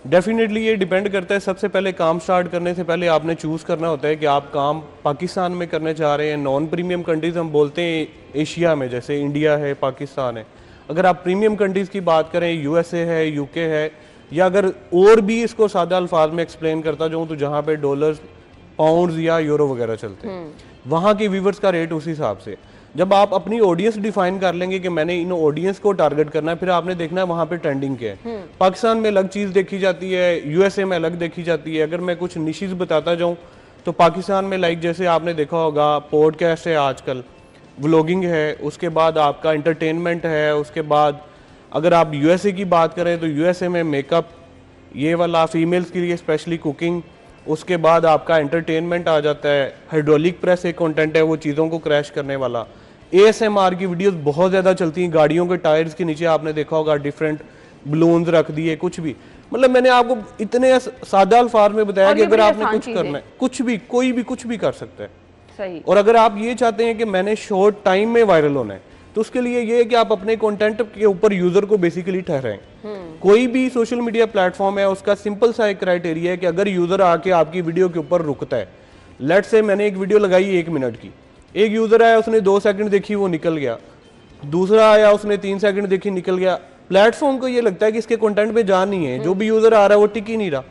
डेफिनेटली ये डिपेंड करता है। सबसे पहले काम स्टार्ट करने से पहले आपने चूज़ करना होता है कि आप काम पाकिस्तान में करने चाह रहे हैं। नॉन प्रीमियम कंट्रीज़ हम बोलते हैं एशिया में, जैसे इंडिया है, पाकिस्तान है। अगर आप प्रीमियम कंट्रीज़ की बात करें, यूएसए है, यूके है, या अगर और भी इसको सादा अल्फाज में एक्सप्लेन करता जाऊँ तो जहाँ पे डॉलर्स, पाउंड्स या यूरो वगैरह चलते हैं, वहाँ के व्यूवर्स का रेट उस हिसाब से। जब आप अपनी ऑडियंस डिफाइन कर लेंगे कि मैंने इन ऑडियंस को टारगेट करना है, फिर आपने देखना है वहाँ पे ट्रेंडिंग क्या है। पाकिस्तान में अलग चीज़ देखी जाती है, यूएसए में अलग देखी जाती है। अगर मैं कुछ निशेज़ बताता जाऊँ तो पाकिस्तान में लाइक जैसे आपने देखा होगा पॉडकास्ट है आजकल, व्लॉगिंग है, उसके बाद आपका एंटरटेनमेंट है, उसके बाद अगर आप यूएसए की बात करें तो यूएसए में मेकअप, ये वाला फीमेल्स के लिए स्पेशली कुकिंग, उसके बाद आपका एंटरटेनमेंट आ जाता है। हाइड्रोलिक प्रेस एक कंटेंट है, वो चीज़ों को क्रैश करने वाला। ASMR की वीडियोस बहुत ज़्यादा चलती हैं, गाड़ियों के टायर्स के नीचे आपने देखा होगा डिफरेंट बलून्स रख दिए, कुछ भी। मतलब मैंने आपको इतने सादा अल्फाज में बताया कि अगर आपने कुछ करना है, कुछ भी, कोई भी कुछ भी कर सकता है। सही। और अगर आप ये चाहते हैं कि मैंने शॉर्ट टाइम में वायरल होना है, तो उसके लिए ये है कि आप अपने कंटेंट के ऊपर यूजर को बेसिकली ठहराएं। कोई भी सोशल मीडिया प्लेटफॉर्म है, उसका सिंपल सा एक क्राइटेरिया है कि अगर यूजर आके आपकी वीडियो के ऊपर रुकता है, लेट्स से मैंने एक वीडियो लगाई 1 मिनट की, एक यूजर आया उसने 2 सेकंड देखी वो निकल गया, दूसरा आया उसने 3 सेकंड देखी निकल गया, प्लेटफॉर्म को ये लगता है कि इसके कंटेंट पे जान नहीं है, जो भी यूजर आ रहा है वो टिक ही नहीं रहा।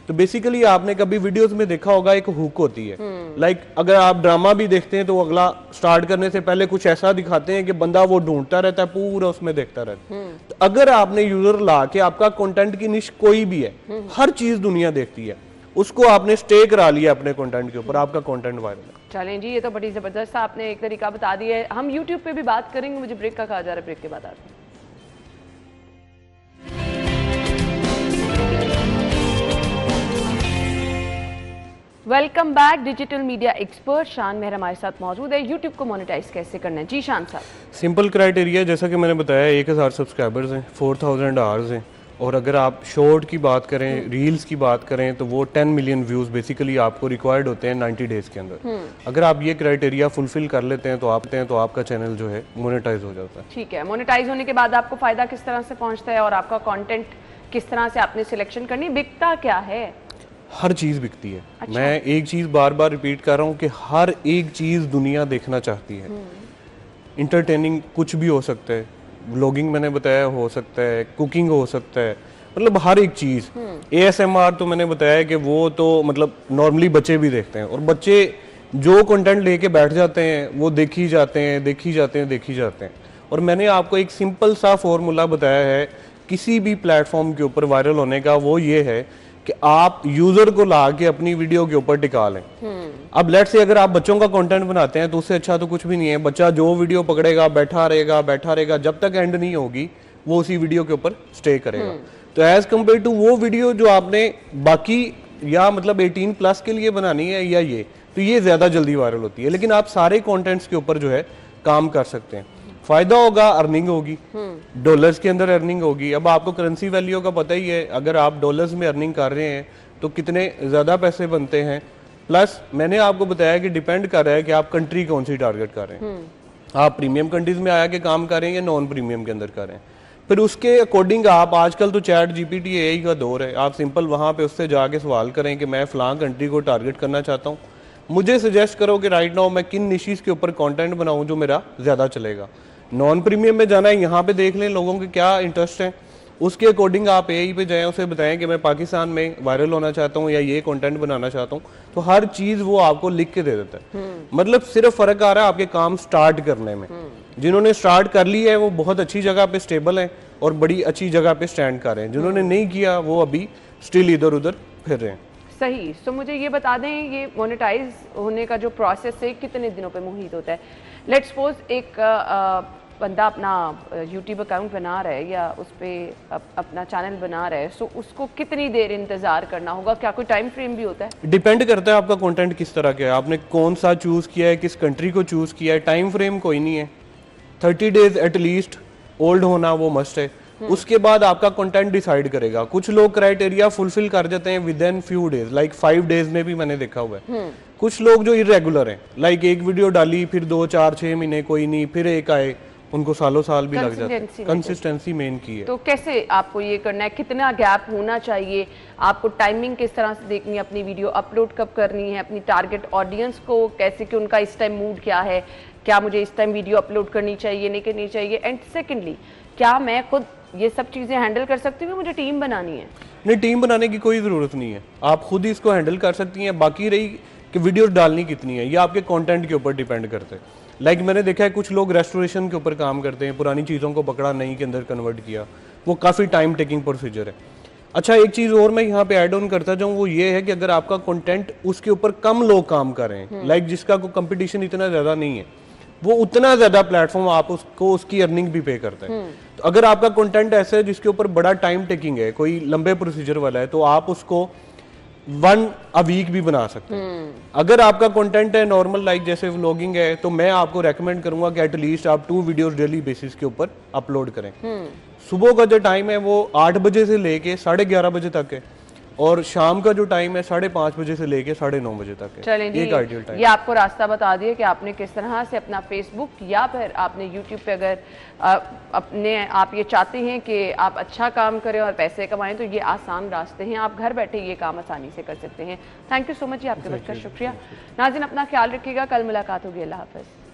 तो बेसिकली आपने कभी वीडियोस में देखा होगा एक हुक होती है, लाइक अगर आप ड्रामा भी देखते हैं तो अगला स्टार्ट करने से पहले कुछ ऐसा दिखाते हैं कि बंदा वो ढूंढता रहता है, पूरा उसमें देखता रहता है। तो अगर आपने यूजर ला के, आपका कंटेंट की निश कोई भी है, हर चीज दुनिया देखती है, उसको आपने स्टे करा लिया अपने कंटेंट के ऊपर, आपका कंटेंट वायरल है। चलें जी, ये तो बड़ी जबरदस्त आपने एक तरीका बता दिया है। हम यूट्यूब पे भी बात करेंगे, मुझे ब्रेक का कहा जा रहा है, ब्रेक के बाद आते हैं। Welcome back. Digital media expert शान मेहर हमारे साथ मौजूद है। यूट्यूब को मोनेटाइज कैसे करना है? जी शान साहब। सिंपल क्राइटेरिया जैसा कि मैंने बताया, 1000 सब्सक्राइबर्स हैं, 4000 आवर्स हैं, और अगर आप शॉर्ट की बात करें, रील्स की बात करें, तो वो 10 मिलियन व्यूज़ बेसिकली आपको रिक्वायर्ड होते हैं 90 डेज़ के अंदर। अगर आप ये क्राइटेरिया फुलफिल कर लेते हैं तो आपका चैनल जो है मोनेटाइज हो जाता है। ठीक है, मोनेटाइज होने के बाद आपको फ़ायदा किस तरह से पहुंचता है और आपका कंटेंट किस तरह से आपने सिलेक्शन करनी, बिकता क्या है? हर चीज़ बिकती है। अच्छा। मैं एक चीज़ बार बार रिपीट कर रहा हूँ कि हर एक चीज़ दुनिया देखना चाहती है। इंटरटेनिंग कुछ भी हो सकता है, व्लॉगिंग मैंने बताया हो सकता है, कुकिंग हो सकता है, मतलब हर एक चीज़। ASMR तो मैंने बताया कि वो तो मतलब नॉर्मली बच्चे भी देखते हैं, और बच्चे जो कंटेंट लेके बैठ जाते हैं वो देखी जाते हैं। और मैंने आपको एक सिंपल सा फॉर्मूला बताया है किसी भी प्लेटफॉर्म के ऊपर वायरल होने का, वो ये है कि आप यूजर को ला के अपनी वीडियो के ऊपर टिका लें। अब लेट्स से अगर आप बच्चों का कंटेंट बनाते हैं तो उससे अच्छा तो कुछ भी नहीं है। बच्चा जो वीडियो पकड़ेगा बैठा रहेगा, जब तक एंड नहीं होगी वो उसी वीडियो के ऊपर स्टे करेगा। तो एज कम्पेयर टू वो वीडियो जो आपने बाकी या मतलब 18+ के लिए बनानी है या तो ये ज्यादा जल्दी वायरल होती है। लेकिन आप सारे कंटेंट्स के ऊपर जो है काम कर सकते हैं। फायदा होगा, अर्निंग होगी, डॉलर्स के अंदर अर्निंग होगी। अब आपको करेंसी वैल्यू का पता ही है, अगर आप डॉलर्स में अर्निंग कर रहे हैं तो कितने ज़्यादा पैसे बनते हैं। प्लस मैंने आपको बताया कि डिपेंड कर रहा है कि आप कंट्री कौन सी टारगेट कर रहे हैं। आप प्रीमियम कंट्रीज में आया के काम कर रहे हैं या नॉन प्रीमियम के अंदर कर रहे हैं। फिर उसके अकॉर्डिंग आप, आजकल तो चैट GPT AI का दौर है, आप सिंपल वहाँ पे उससे जाके सवाल करें कि मैं फ़लाँ कंट्री को टारगेट करना चाहता हूँ, मुझे सजेस्ट करो कि राइट नाउ मैं किन निशीज़ के ऊपर कंटेंट बनाऊँ जो मेरा ज़्यादा चलेगा। नॉन प्रीमियम में जाना है, यहाँ पे देख लें लोगों के क्या इंटरेस्ट है, उसके अकॉर्डिंग आप AI पे जाएं, उसे बताएं कि मैं पाकिस्तान में वायरल होना चाहता हूँ या ये कंटेंट बनाना चाहता हूँ, तो हर चीज़ वो आपको लिख के दे देता है। मतलब सिर्फ फ़र्क आ रहा है आपके काम स्टार्ट करने में। जिन्होंने स्टार्ट कर ली है वो बहुत अच्छी जगह पे स्टेबल है और बड़ी अच्छी जगह पे स्टैंड कर रहे हैं। जिन्होंने नहीं किया वो अभी स्टिल इधर उधर फिर रहे हैं। सही। तो मुझे ये बता दें, ये मोनेटाइज होने का जो प्रोसेस है कितने दिनों पे मुहित होता है? लेट्स सपोज एक बंदा अपना यूट्यूब अकाउंट बना रहा है या उस पर अपना चैनल बना रहा है, सो उसको कितनी देर इंतज़ार करना होगा? क्या कोई टाइम फ्रेम भी होता है? डिपेंड करता है आपका कंटेंट किस तरह का है, आपने कौन सा चूज़ किया है, किस कंट्री को चूज़ किया है। टाइम फ्रेम कोई नहीं है, 30 डेज एटलीस्ट ओल्ड होना वो मस्ट है। उसके बाद आपका कंटेंट डिसाइड करेगा। कुछ लोग क्राइटेरिया फुलफिल कर जाते हैं with in few days, like 5 days में भी मैंने देखा हुआ है। कुछ लोग जो इरेगुलर हैं, लाइक एक वीडियो डाली, फिर 2, 4, 6 महीने कोई नहीं, फिर एक आए, उनको सालों साल भी लग जाते हैं। कंसिस्टेंसी मेन की है। तो कैसे आपको ये करना है, कितना गैप होना चाहिए, आपको टाइमिंग किस तरह से देखनी है, अपनी वीडियो अपलोड कब करनी है, अपनी टारगेट ऑडियंस को कैसे, कि उनका इस टाइम मूड क्या है, क्या मुझे इस टाइम वीडियो अपलोड करनी चाहिए नहीं करनी चाहिए, एंड सेकेंडली क्या मैं खुद ये सब चीज़ें हैंडल कर सकती हूँ, मुझे टीम बनानी है? नहीं, टीम बनाने की कोई ज़रूरत नहीं है, आप खुद ही इसको हैंडल कर सकती हैं। बाकी रही कि वीडियो डालनी कितनी है, ये आपके कंटेंट के ऊपर डिपेंड करते हैं। लाइक मैंने देखा है कुछ लोग रेस्टोरेशन के ऊपर काम करते हैं, पुरानी चीज़ों को पकड़ा नई के अंदर कन्वर्ट किया, वो काफ़ी टाइम टेकिंग प्रोसीजर है। अच्छा, एक चीज़ और मैं यहाँ पे ऐड ऑन करता जाऊँ, वो ये है कि अगर आपका कंटेंट उसके ऊपर कम लोग काम कर रहे हैं, लाइक जिसका कोई कंपटीशन इतना ज़्यादा नहीं है, वो उतना ज़्यादा प्लेटफॉर्म आप उसको उसकी अर्निंग भी पे करता है। तो अगर आपका कंटेंट ऐसा है जिसके ऊपर बड़ा टाइम टेकिंग है, कोई लंबे प्रोसीजर वाला है, तो आप उसको 1 अ वीक भी बना सकते हैं। अगर आपका कंटेंट है नॉर्मल लाइक जैसे व्लॉगिंग है, तो मैं आपको रेकमेंड करूंगा कि एटलीस्ट आप 2 वीडियोस डेली बेसिस के ऊपर अपलोड करें। सुबह का जो टाइम है वो 8 बजे से लेके 11:30 बजे तक है, और शाम का जो टाइम है 5:30 बजे से लेके 9:30 बजे तक है। चलें जी, एक आइडियल टाइम। ये आपको रास्ता बता दिया कि आपने किस तरह से अपना फेसबुक या फिर आपने यूट्यूब पे अगर आप ये चाहते हैं कि आप अच्छा काम करें और पैसे कमाएं, तो ये आसान रास्ते हैं, आप घर बैठे ये काम आसानी से कर सकते हैं। थैंक यू सो मच जी, आपके वक्त का शुक्रिया। नाज़रीन, अपना ख्याल रखिएगा, कल मुलाकात होगी। अल्लाह हाफ़िज़।